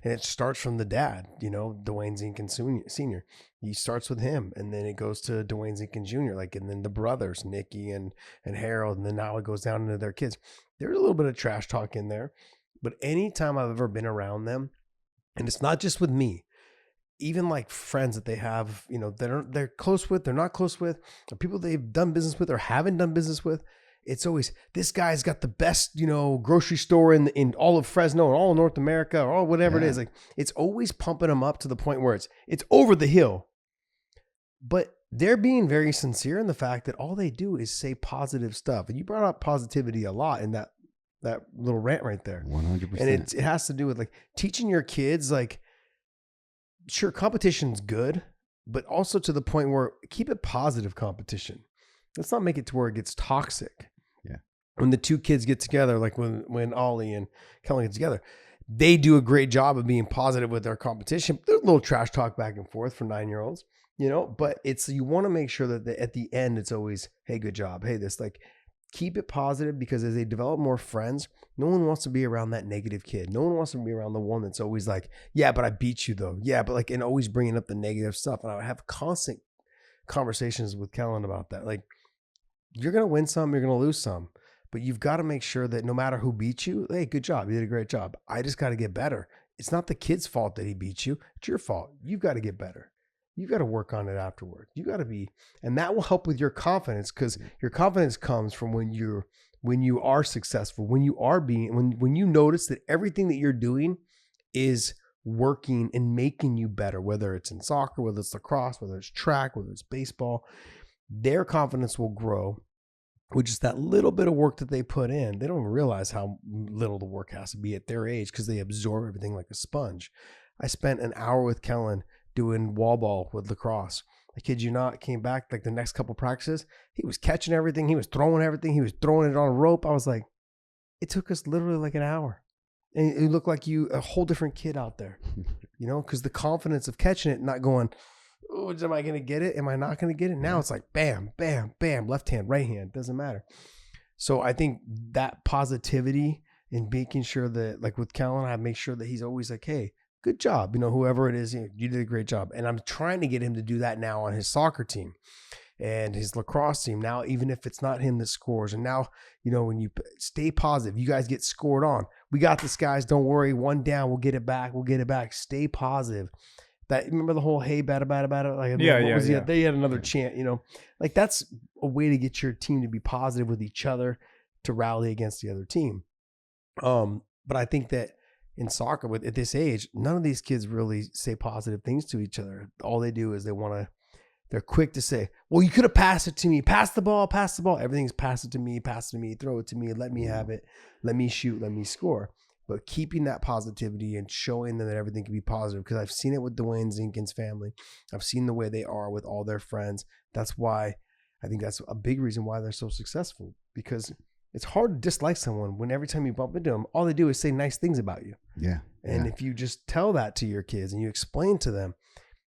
it starts from the dad, Dwayne Zinkin Sr. He starts with him, and then it goes to Dwayne Zinkin Jr., and then the brothers, Nikki and Harold, and then now it goes down into their kids. There's a little bit of trash talk in there, but anytime I've ever been around them, and it's not just with me, even like friends that they have, they're close with, they're not close with, or people they've done business with or haven't done business with, it's always, this guy's got the best, grocery store in all of Fresno or all of North America or all whatever it is. Like, it's always pumping them up to the point where it's over the hill. But they're being very sincere in the fact that all they do is say positive stuff. And you brought up positivity a lot in that little rant right there.
100%.
And it has to do with teaching your kids, sure, competition's good, but also to the point where keep it positive competition. Let's not make it to where it gets toxic.
Yeah.
When the two kids get together, like when Ollie and Kelly get together, they do a great job of being positive with their competition. There's a little trash talk back and forth for 9-year-olds, but you want to make sure that at the end, it's always, hey, good job. Hey, this, keep it positive, because as they develop more friends, no one wants to be around that negative kid. No one wants to be around the one that's always like, yeah, but I beat you though. Yeah, but and always bringing up the negative stuff. And I would have constant conversations with Kellen about that. you're going to win some, you're going to lose some, but you've got to make sure that no matter who beats you, hey, good job. You did a great job. I just got to get better. It's not the kid's fault that he beat you. It's your fault. You've got to get better. You got to work on it afterward. You got to be, and that will help with your confidence, because your confidence comes from when you are successful, when you notice that everything that you're doing is working and making you better, whether it's in soccer, whether it's lacrosse, whether it's track, whether it's baseball, their confidence will grow with just that little bit of work that they put in. They don't even realize how little the work has to be at their age because they absorb everything like a sponge. I spent an hour with Kellen doing wall ball with lacrosse. I kid you not, came back like the next couple practices. He was catching everything. He was throwing everything. He was throwing it on a rope. I was like, it took us literally like an hour. And it looked like a whole different kid out there, you know, because the confidence of catching it, not going, oh, am I going to get it? Am I not going to get it? Now it's like, bam, bam, bam, left hand, right hand, doesn't matter. So I think that positivity and making sure that, like with Kellen, I make sure that he's always like, hey, good job. You know, whoever it is, you did a great job. And I'm trying to get him to do that now on his soccer team and his lacrosse team. Now, even if it's not him that scores. And now, you know, when you stay positive, you guys get scored on. We got this, guys. Don't worry. One down. We'll get it back. We'll get it back. Stay positive. That, remember the whole, hey, bad about it? Like,
yeah.
They had another chant, you know, like that's a way to get your team to be positive with each other, to rally against the other team. But I think that in soccer, at this age, none of these kids really say positive things to each other. All they do is they're quick to say, well, you could have passed it to me. Pass the ball. Everything's pass it to me, throw it to me, let me have it, let me shoot, let me score. But keeping that positivity and showing them that everything can be positive, because I've seen it with Dwayne Zinkin's family. I've seen the way they are with all their friends. That's why I think that's a big reason why they're so successful, because it's hard to dislike someone when every time you bump into them, all they do is say nice things about you.
Yeah.
And if you just tell that to your kids and you explain to them,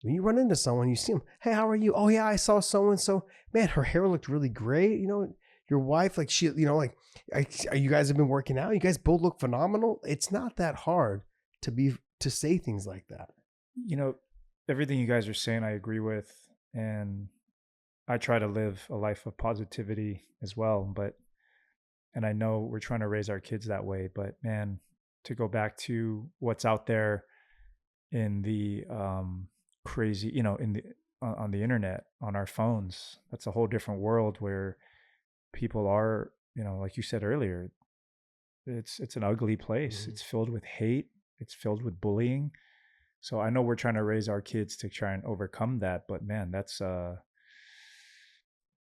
when you run into someone, you see them, hey, how are you? Oh yeah, I saw so-and-so. Man, her hair looked really great. You know, your wife, like she, you know, like, you guys have been working out. You guys both look phenomenal. It's not that hard to say things like that.
You know, everything you guys are saying, I agree with. And I try to live a life of positivity as well. And I know we're trying to raise our kids that way, but man, to go back to what's out there in the crazy, you know, on the internet, on our phones, that's a whole different world where people are, you know, like you said earlier, it's an ugly place. Mm-hmm. It's filled with hate. It's filled with bullying. So I know we're trying to raise our kids to try and overcome that, but man, that's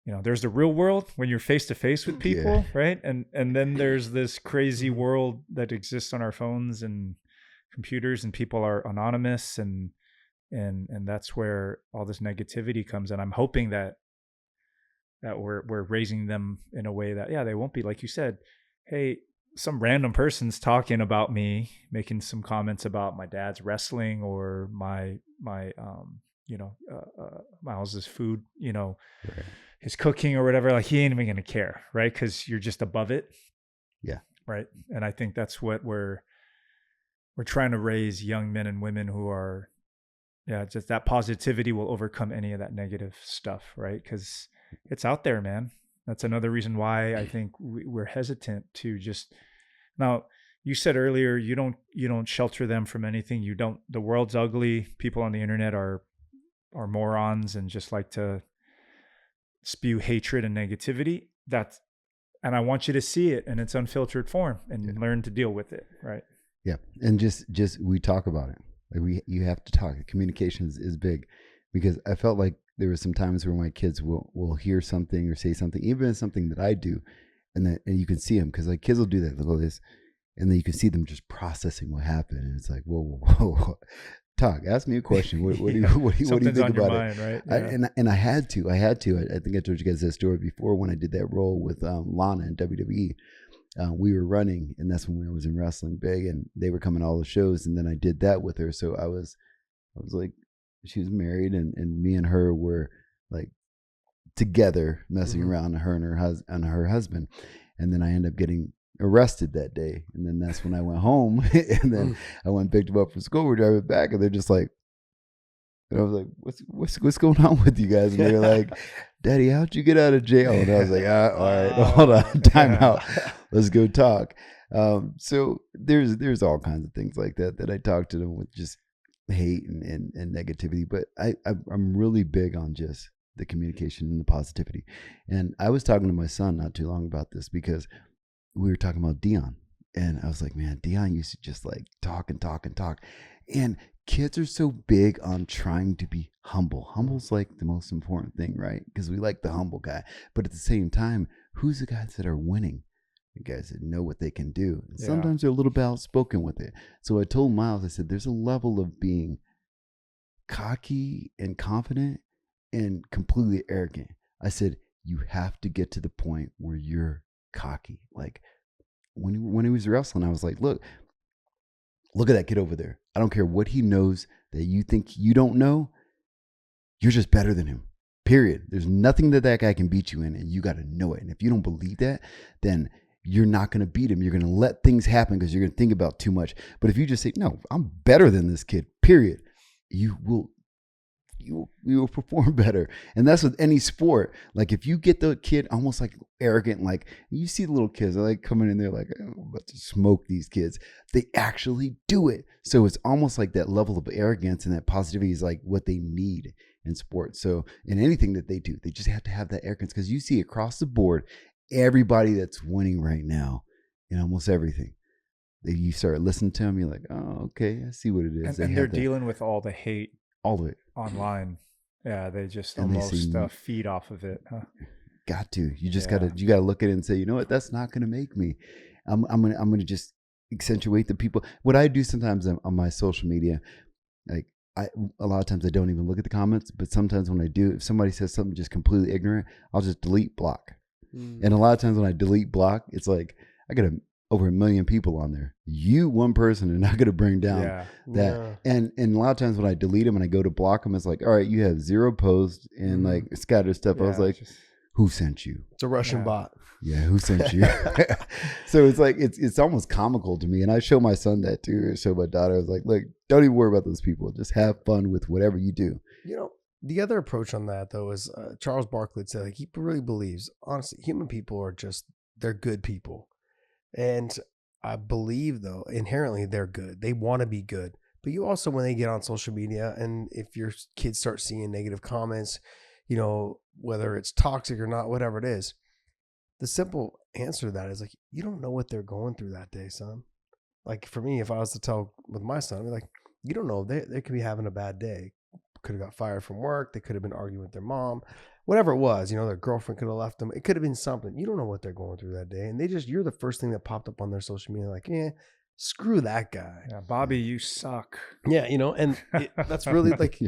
you know, there's the real world when you're face to face with people, right? And then there's this crazy world that exists on our phones and computers, and people are anonymous, and that's where all this negativity comes. And I'm hoping that we're raising them in a way that, they won't be, like you said, hey, some random person's talking about me, making some comments about my dad's wrestling or my Miles's food, you know, right, his cooking or whatever. Like, he ain't even gonna care, right? Because you're just above it.
Yeah.
Right. And I think that's what we're trying to raise young men and women who are, just that positivity will overcome any of that negative stuff, right? Because it's out there, man. That's another reason why I think we're hesitant to just. Now, you said earlier, you don't shelter them from anything. You don't. The world's ugly. People on the internet are morons and just like to spew hatred and negativity. And I want you to see it in its unfiltered form and learn to deal with it, right?
Yeah, and just we talk about it. Like you have to talk. Communication is big, because I felt like there were some times where my kids will hear something or say something, even something that I do, and you can see them, because like kids will do that, they'll go this, and then you can see them just processing what happened, and it's like, whoa. Talk. Ask me a question. What do you think about
mind,
it?
Right? Yeah.
And I had to. I think I told you guys that story before when I did that role with Lana in WWE. We were running, and that's when I was in wrestling big, and they were coming to all the shows, and then I did that with her. So I was like, she was married, and me and her were like together messing around, her and her husband, and then I ended up getting arrested that day, and then that's when I went home, and then I went and picked them up from school. We're driving back, and they're just like, and I was like, what's going on with you guys? And they're like, Daddy, how'd you get out of jail? And I was like, all right, hold on, time out. Let's go talk. So there's all kinds of things like that I talk to them with, just hate and negativity. But I'm really big on just the communication and the positivity. And I was talking to my son not too long about this, because we were talking about Dion. And I was like, man, Dion used to just like talk and talk and talk. And kids are so big on trying to be humble. Humble's like the most important thing, right? Because we like the humble guy. But at the same time, who's the guys that are winning? The guys that know what they can do. And sometimes they're a little bit outspoken with it. So I told Miles, I said, there's a level of being cocky and confident and completely arrogant. I said, you have to get to the point where you're cocky. Like when he was wrestling, I was like, look at that kid over there. I don't care what he knows that you think you don't know. You're just better than him, period. There's nothing that guy can beat you in, and you got to know it. And if you don't believe that, then you're not going to beat him. You're going to let things happen because you're going to think about too much. But if you just say, no, I'm better than this kid, period, you will perform better. And that's with any sport. Like if you get the kid almost like arrogant, like you see the little kids, they're like coming in there like, oh, I'm about to smoke these kids. They actually do it. So it's almost like that level of arrogance and that positivity is like what they need in sports. So in anything that they do, they just have to have that arrogance, because you see across the board, everybody that's winning right now in almost everything. You start listening to them, you're like, oh, okay, I see what it is.
And they're dealing with all the hate,
all of it
online. Yeah, they just
and
almost feed off of it. Huh?
Got to. You just gotta look at it and say, you know what, that's not gonna make me. I'm gonna just accentuate the people. What I do sometimes on my social media, like a lot of times I don't even look at the comments, but sometimes when I do, if somebody says something just completely ignorant, I'll just delete block. And a lot of times when I delete block, it's like I got over 1 million people on there. You, one person, are not going to bring down that. Yeah. And a lot of times when I delete them and I go to block them, it's like, all right, you have 0 posts and like scattered stuff. I was like, who sent you?
It's a Russian bot.
Yeah, who sent you? So it's like it's almost comical to me. And I show my son that too. I show my daughter. I was like, look, don't even worry about those people. Just have fun with whatever you do.
You know, the other approach on that though is Charles Barkley said, like, he really believes, honestly, human people are just, they're good people. And I believe though, inherently they're good. They want to be good. But you also, when they get on social media, and if your kids start seeing negative comments, you know, whether it's toxic or not, whatever it is, the simple answer to that is like, you don't know what they're going through that day, son. Like for me, if I was to tell with my son, I'd be like, you don't know, they could be having a bad day. Could have got fired from work. They could have been arguing with their mom, whatever it was, you know, their girlfriend could have left them. It could have been something. You don't know what they're going through that day. And you're the first thing that popped up on their social media. Like, screw that guy.
Yeah, Bobby, you suck.
Yeah. You know, and that's really like,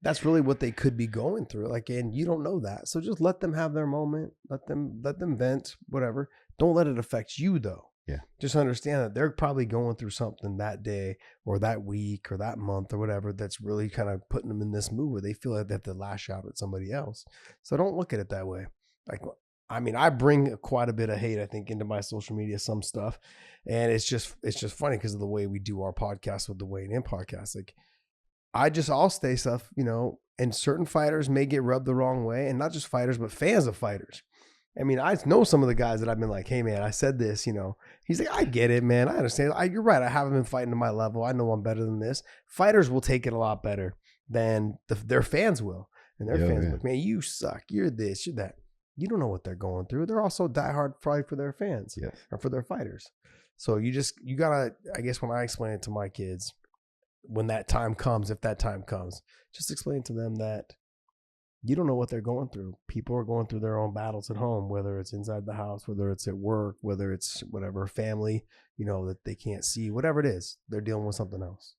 that's really what they could be going through. Like, and you don't know that. So just let them have their moment. Let them vent, whatever. Don't let it affect you though.
Yeah.
Just understand that they're probably going through something that day or that week or that month or whatever that's really kind of putting them in this mood where they feel like they have to lash out at somebody else. So don't look at it that way. Like, I mean, I bring quite a bit of hate, I think, into my social media, some stuff. And it's just funny because of the way we do our podcast with the Weighing In podcast. Like, I'll say stuff, you know, and certain fighters may get rubbed the wrong way, and not just fighters, but fans of fighters. I mean, I know some of the guys that I've been like, hey, man, I said this, you know. He's like, I get it, man. I understand. You're right. I haven't been fighting to my level. I know I'm better than this. Fighters will take it a lot better than their fans will. And their fans like, man, you suck. You're this, you're that. You don't know what they're going through. They're also diehard fight for their fans or for their fighters. So you got to, I guess when I explain it to my kids, when that time comes, if that time comes, just explain to them that you don't know what they're going through. People are going through their own battles at home, whether it's inside the house, whether it's at work, whether it's whatever, family, you know, that they can't see, whatever it is, they're dealing with something else.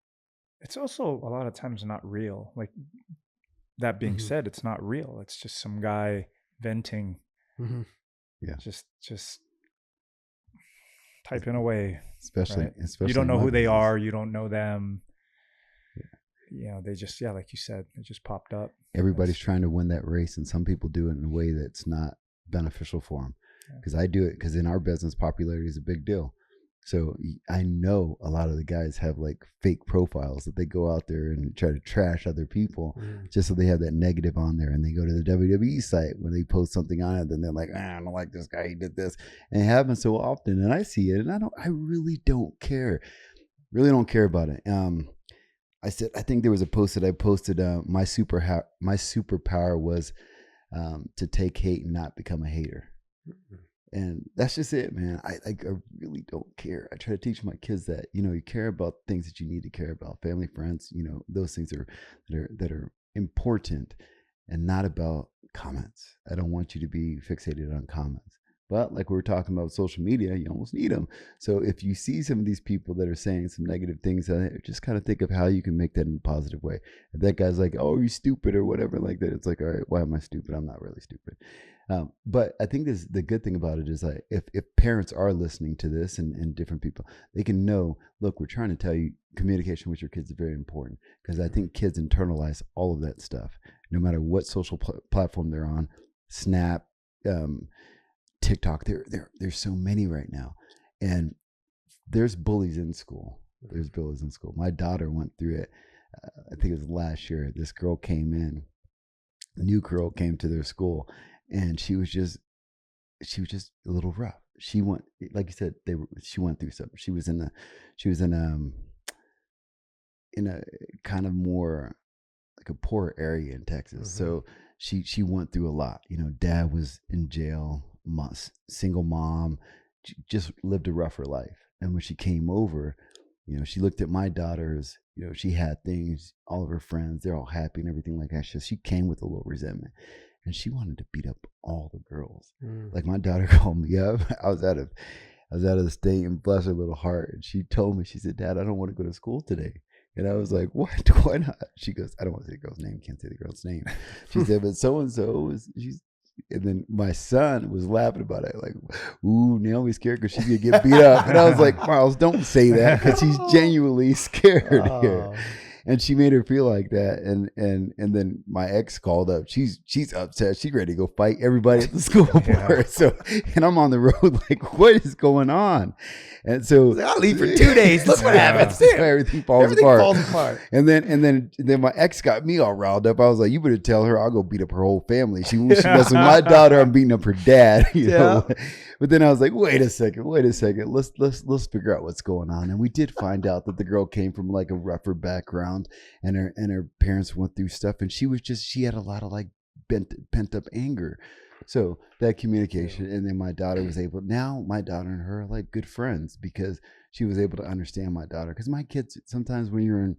It's also a lot of times not real. Like, that being said, it's not real. It's just some guy venting.
Mm-hmm. Yeah.
Just typing away.
Especially
you don't know who they are. You don't know them. You know, they just, like you said, it just popped up.
Everybody's trying to win that race, and some people do it in a way that's not beneficial for them. Because I do it because in our business, popularity is a big deal. So I know a lot of the guys have like fake profiles that they go out there and try to trash other people just so they have that negative on there. And they go to the WWE site when they post something on it, then they're like, I don't like this guy, he did this. And it happens so often. And I see it and I really don't care. Really don't care about it. I think there was a post that I posted, my superpower was to take hate and not become a hater. And that's just it, man. I really don't care. I try to teach my kids that, you care about things that you need to care about, family, friends, those things that are important and not about comments. I don't want you to be fixated on comments. But like we were talking about social media, you almost need them. So if you see some of these people that are saying some negative things, just kind of think of how you can make that in a positive way. If that guy's like, oh, you're stupid or whatever like that, it's like, all right, why am I stupid? I'm not really stupid. But I think the good thing about it is like if parents are listening to this and different people, they can know, look, we're trying to tell you communication with your kids is very important, because I think kids internalize all of that stuff, no matter what social platform they're on, Snap, TikTok, there's so many right now. And there's bullies in school. There's bullies in school. My daughter went through it. I think it was last year. This girl came in, a new girl came to their school, and she was just a little rough. She went, like you said, she went through something. She was in a kind of more like a poor area in Texas. So she went through a lot. Dad was in jail, single mom, just lived a rougher life. And when she came over, she looked at my daughter as, she had things, all of her friends, they're all happy and everything like that. She came with a little resentment, and she wanted to beat up all the girls. Like my daughter called me up. I was out of the state, and bless her little heart. And she told me, she said, Dad, I don't want to go to school today. And I was like, what? Why not? She goes, I don't want to say the girl's name. Can't say the girl's name. She said, but so-and-so and then my son was laughing about it, like, ooh, Naomi's scared because she's going to get beat up. And I was like, Miles, don't say that, because he's genuinely scared here. And she made her feel like that. And then my ex called up. She's upset. She's ready to go fight everybody at the school board. So, and I'm on the road like, what is going on? And so
I'll leave for 2 days. Look what happens.
Everything falls apart. And then my ex got me all riled up. I was like, you better tell her I'll go beat up her whole family. She messed with my daughter. I'm beating up her dad. You know? But then I was like, wait a second. Let's figure out what's going on. And we did find out that the girl came from like a rougher background, and her parents went through stuff, and she had a lot of like pent up anger. So that communication, and then my daughter was able, now my daughter and her are like good friends, because she was able to understand my daughter. Because my kids, sometimes when you're in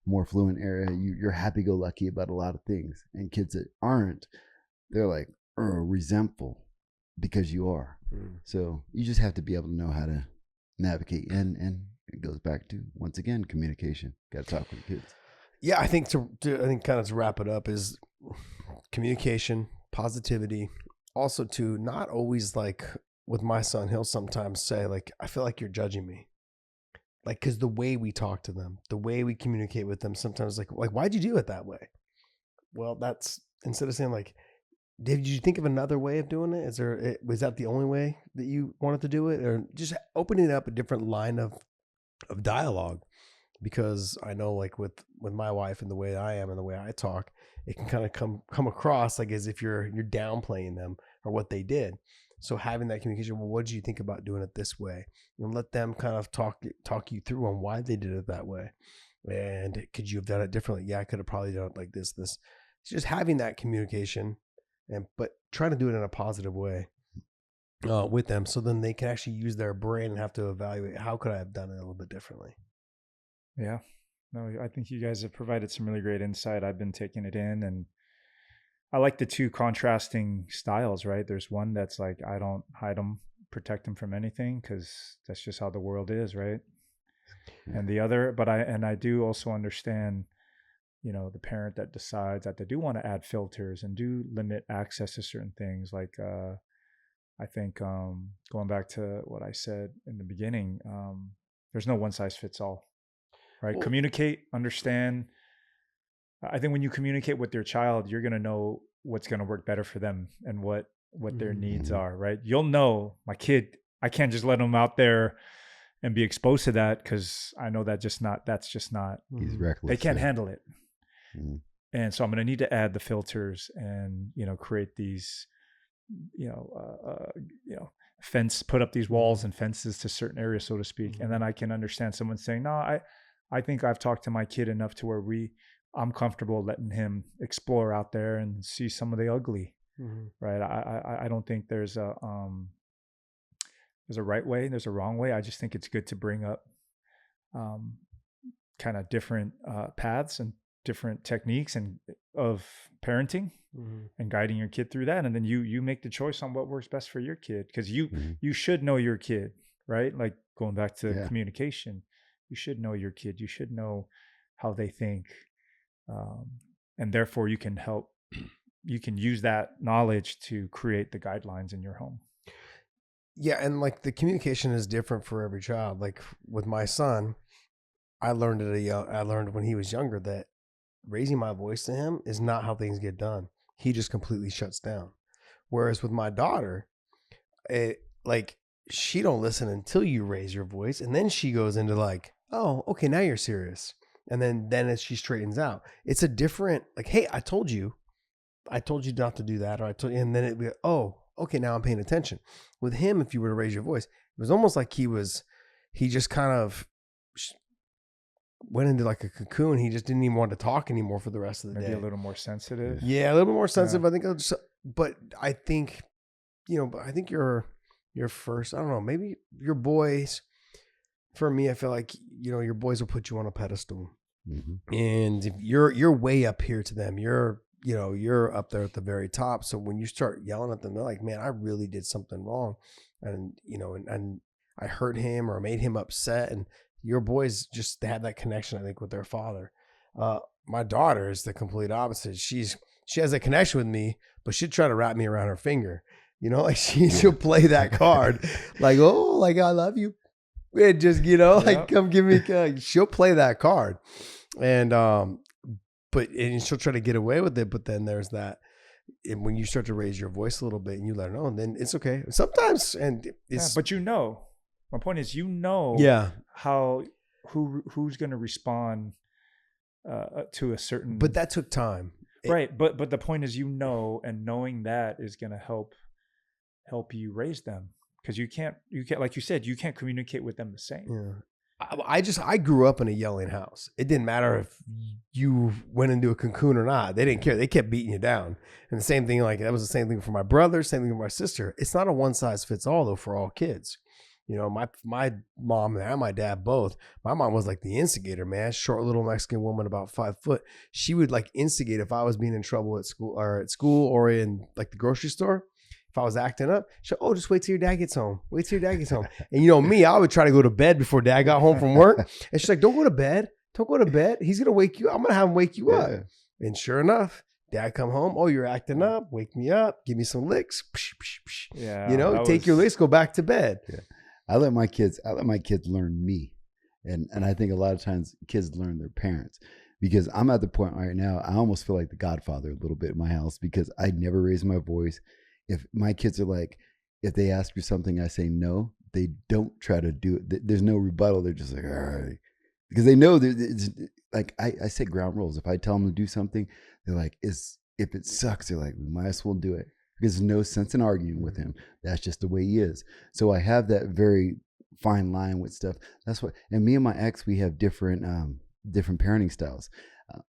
a more fluent area, you're happy-go-lucky about a lot of things. And kids that aren't, they're like resentful because you are. So you just have to be able to know how to navigate. And it goes back to, once again, communication. Got to talk with the kids.
Yeah, I think kind of to wrap it up is communication, positivity. Also, to not always, like with my son, he'll sometimes say like, I feel like you're judging me. Like, because the way we talk to them, the way we communicate with them, sometimes like why'd you do it that way? Well, that's, instead of saying like, did you think of another way of doing it? Was that the only way that you wanted to do it? Or just opening up a different line of dialogue? Because I know, like with my wife and the way I am and the way I talk, it can kind of come across like as if you're downplaying them or what they did. So having that communication, well, what did you think about doing it this way? And let them kind of talk you through on why they did it that way. And could you have done it differently? Yeah, I could have probably done it like this. It's just having that communication, but trying to do it in a positive way with them, so then they can actually use their brain and have to evaluate, how could I have done it a little bit differently?
Yeah. No, I think you guys have provided some really great insight. I've been taking it in, and I like the two contrasting styles, right? There's one that's like, I don't hide them, protect them from anything, because that's just how the world is, right? And the other, but I do also understand, the parent that decides that they do want to add filters and do limit access to certain things. Like, I think going back to what I said in the beginning, there's no one size fits all. Right. Well, communicate, understand. I think when you communicate with your child, you're going to know what's going to work better for them and what their needs are. Right. You'll know, my kid, I can't just let them out there and be exposed to that, because I know that's just not
He's reckless.
they can't
yeah.
handle it.
Mhm.
And so I'm going to need to add the filters and, create these, put up these walls and fences to certain areas, so to speak. And then I can understand someone saying, no, I think I've talked to my kid enough to where I'm comfortable letting him explore out there and see some of the ugly, right? I don't think there's a right way, there's a wrong way. I just think it's good to bring up kind of different paths and different techniques and of parenting and guiding your kid through that. And then you make the choice on what works best for your kid, because you should know your kid, right? Like going back to communication, you should know your kid. You should know how they think. And therefore you can use that knowledge to create the guidelines in your home.
Yeah. And like the communication is different for every child. Like with my son, I learned when he was younger that raising my voice to him is not how things get done. He just completely shuts down. Whereas with my daughter, she don't listen until you raise your voice. And then she goes into like, oh, okay, now you're serious. And then as she straightens out, it's a different, like, hey, I told you not to do that. Or and then it'd be, oh, okay, now I'm paying attention. With him, if you were to raise your voice, it was almost like he just kind of went into like a cocoon. He just didn't even want to talk anymore for the rest of the day.
Maybe a little more sensitive.
Yeah, a little bit more sensitive. I think, but I think, I think your first, I don't know, maybe your boys, for me, I feel like, your boys will put you on a pedestal.
Mm-hmm.
And if you're way up here to them, you're up there at the very top. So when you start yelling at them, they're like, man, I really did something wrong. And, and I hurt him or made him upset. And your boys they have that connection, I think, with their father. My daughter is the complete opposite. She has a connection with me, but she'd try to wrap me around her finger. Like she'll play that card, like, oh, like I love you, and just like come give me. She'll play that card, and she'll try to get away with it. But then there's that, and when you start to raise your voice a little bit and you let her know, and then it's okay sometimes, and it's.
But my point is, how who's going to respond to a certain.
But that took time,
right? But the point is, and knowing that is going to help you raise them, because you can't, like you said, you can't communicate with them the same.
Yeah. I grew up in a yelling house. It didn't matter if you went into a cocoon or not. They didn't care. They kept beating you down. And the same thing, like that was the same thing for my brother, same thing for my sister. It's not a one size fits all though for all kids. My mom and my dad both. My mom was like the instigator, man. Short little Mexican woman, about 5 foot. She would like instigate if I was being in trouble at school or in like the grocery store. If I was acting up, she'd, just wait till your dad gets home. Wait till your dad gets home. And me, I would try to go to bed before dad got home from work. And she's like, don't go to bed. Don't go to bed. He's going to wake you up. I'm going to have him wake you up. And sure enough, dad come home. Oh, you're acting up. Wake me up. Give me some licks. Psh, psh, psh.
Yeah.
Take your licks, go back to bed.
Yeah. I let my kids learn me. And I think a lot of times kids learn their parents, because I'm at the point right now, I almost feel like the Godfather a little bit in my house, because I never raise my voice. If my kids are like, if they ask me something, I say no, they don't try to do it. There's no rebuttal. They're just like, all right. Because they know it's like, I set ground rules. If I tell them to do something, they're like, if it sucks, they're like, we might as well do it. Because there's no sense in arguing with him. That's just the way he is. So I have that very fine line with stuff. That's what, and me and my ex, we have different parenting styles.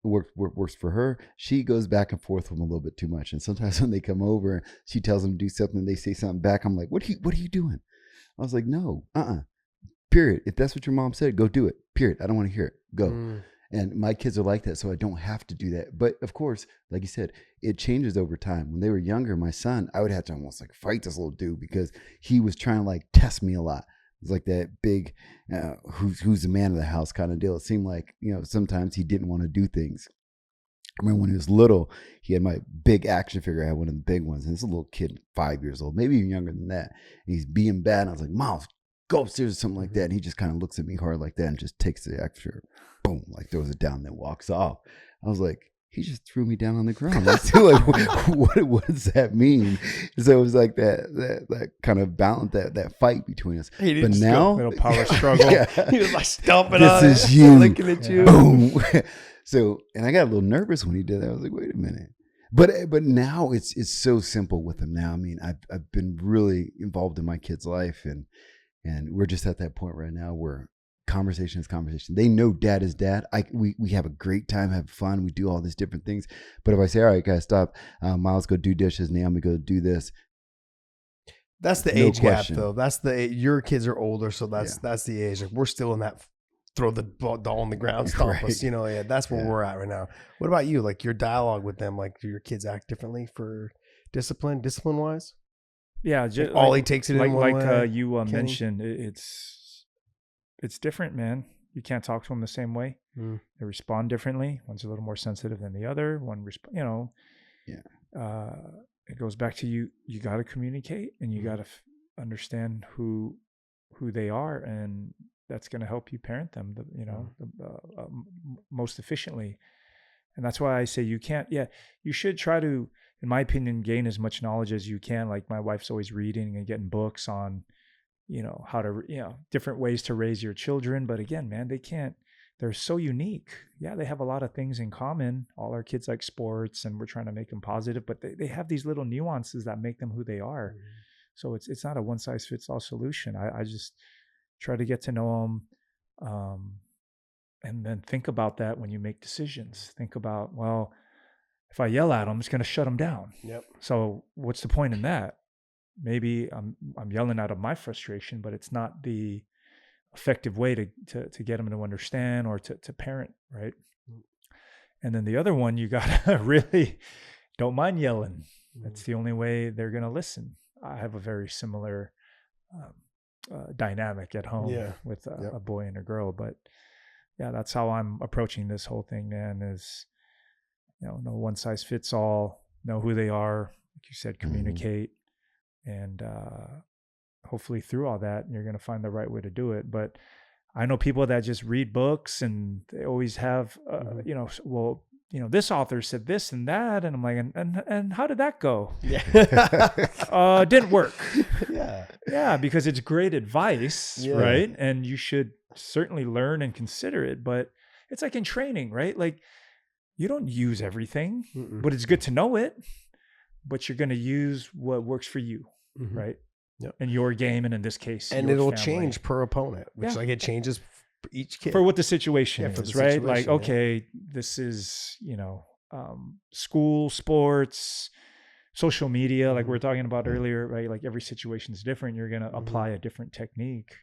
Works for her. She goes back and forth with them a little bit too much. And sometimes when they come over, she tells them to do something, they say something back. I'm like, what are you doing? I was like, no, period. If that's what your mom said, go do it. Period. I don't want to hear it. Go. And my kids are like that, so I don't have to do that. But of course, like you said, it changes over time. When they were younger, my son, I would have to almost like fight this little dude, because he was trying to like test me a lot. It's like that big, who's the man of the house kind of deal. It seemed like, sometimes he didn't want to do things. I remember when he was little, he had my big action figure. I had one of the big ones. And this little kid, 5 years old, maybe even younger than that. And he's being bad. And I was like, Mom, go upstairs or something like that. And he just kind of looks at me hard like that and just takes the action figure, boom, like throws it down, then walks off. I was like, he just threw me down on the ground. Like, so like what does that mean? So it was like that kind of balance, that fight between us.
He
But
didn't
now,
Little power struggle.
He was like stomping
This
on it,
is you.
looking at you.
boom. So, and I got a little nervous when he did that. I was like, wait a minute. But now it's so simple with him now. I mean, I've been really involved in my kid's life, and we're just at that point right now where conversation is conversation. They know dad is dad. We have a great time, have fun. We do all these different things. But if I say, all right, guys, stop. Miles, go do dishes. Naomi, go do this.
That's the
No
age
question.
gap, though. That's your kids are older, so that's the age. Like, we're still in that throw the doll on the ground, stomp us.
Right.
That's where we're at right now. What about you? Like your dialogue with them, like do your kids act differently for discipline wise?
Yeah, just
Ollie takes it in one way.
you
Kenny?
mentioned, it's different, man. You can't talk to them the same way.
Mm.
They respond differently. One's a little more sensitive than the other. It goes back to you got to communicate, and you got to understand who they are, and that's going to help you parent them most efficiently. And that's why I say you should try to, in my opinion, gain as much knowledge as you can. Like my wife's always reading and getting books on, how to, different ways to raise your children. But again, man, they're so unique. Yeah, they have a lot of things in common. All our kids like sports, and we're trying to make them positive, but they have these little nuances that make them who they are. Mm-hmm. So it's not a one size fits all solution. I just try to get to know them. And then think about that when you make decisions. Think about, well, if I yell at them, it's going to shut them down.
Yep.
So what's the point in that? Maybe I'm yelling out of my frustration, but it's not the effective way to get them to understand or to parent, right? And then the other one, you got to really don't mind yelling. That's the only way they're going to listen. I have a very similar dynamic at home with a boy and a girl, but yeah, that's how I'm approaching this whole thing, man, is, no one size fits all, know who they are. Like you said, communicate. And hopefully through all that, you're going to find the right way to do it. But I know people that just read books and they always have, this author said this and that. And I'm like, and how did that go? Yeah. Didn't work. Yeah, because it's great advice, right? And you should certainly learn and consider it. But it's like in training, right? Like you don't use everything, but it's good to know it. But you're going to use what works for you, right? Yep. In your game, and in this case,
and it'll change per opponent, which like it changes for each kid
for what the situation is, right?
Situation,
like, okay, this is school, sports, social media, like we were talking about earlier, right? Like every situation is different. You're going to apply a different technique.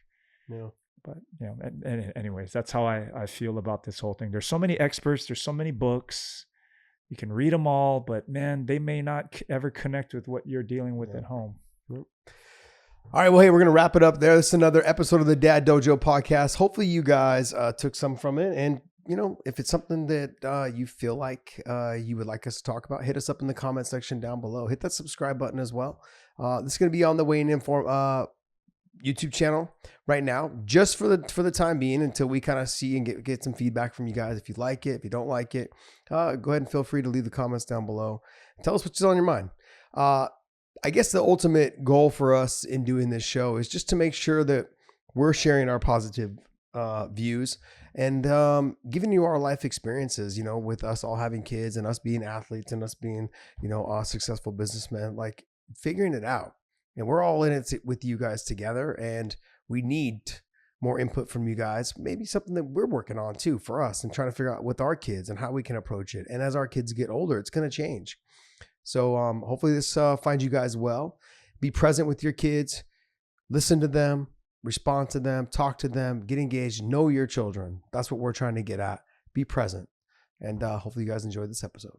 Yeah. But and anyways, that's how I feel about this whole thing. There's so many experts. There's so many books. You can read them all, but man, they may not ever connect with what you're dealing with at home.
Yep. All right. Well, hey, we're going to wrap it up there. This is another episode of the Dad Dojo podcast. Hopefully you guys took some from it. And, if it's something that you feel like you would like us to talk about, hit us up in the comment section down below. Hit that subscribe button as well. This is going to be on the Weighing In YouTube channel right now, just for the time being, until we kind of see and get some feedback from you guys. If you like it, if you don't like it, go ahead and feel free to leave the comments down below. Tell us what's on your mind. I guess the ultimate goal for us in doing this show is just to make sure that we're sharing our positive views and giving you our life experiences, with us all having kids and us being athletes and us being, successful businessmen, like figuring it out. And we're all in it with you guys together, and we need more input from you guys. Maybe something that we're working on too for us and trying to figure out with our kids and how we can approach it. And as our kids get older, it's going to change. So hopefully this finds you guys well. Be present with your kids. Listen to them. Respond to them. Talk to them. Get engaged. Know your children. That's what we're trying to get at. Be present. And hopefully you guys enjoyed this episode.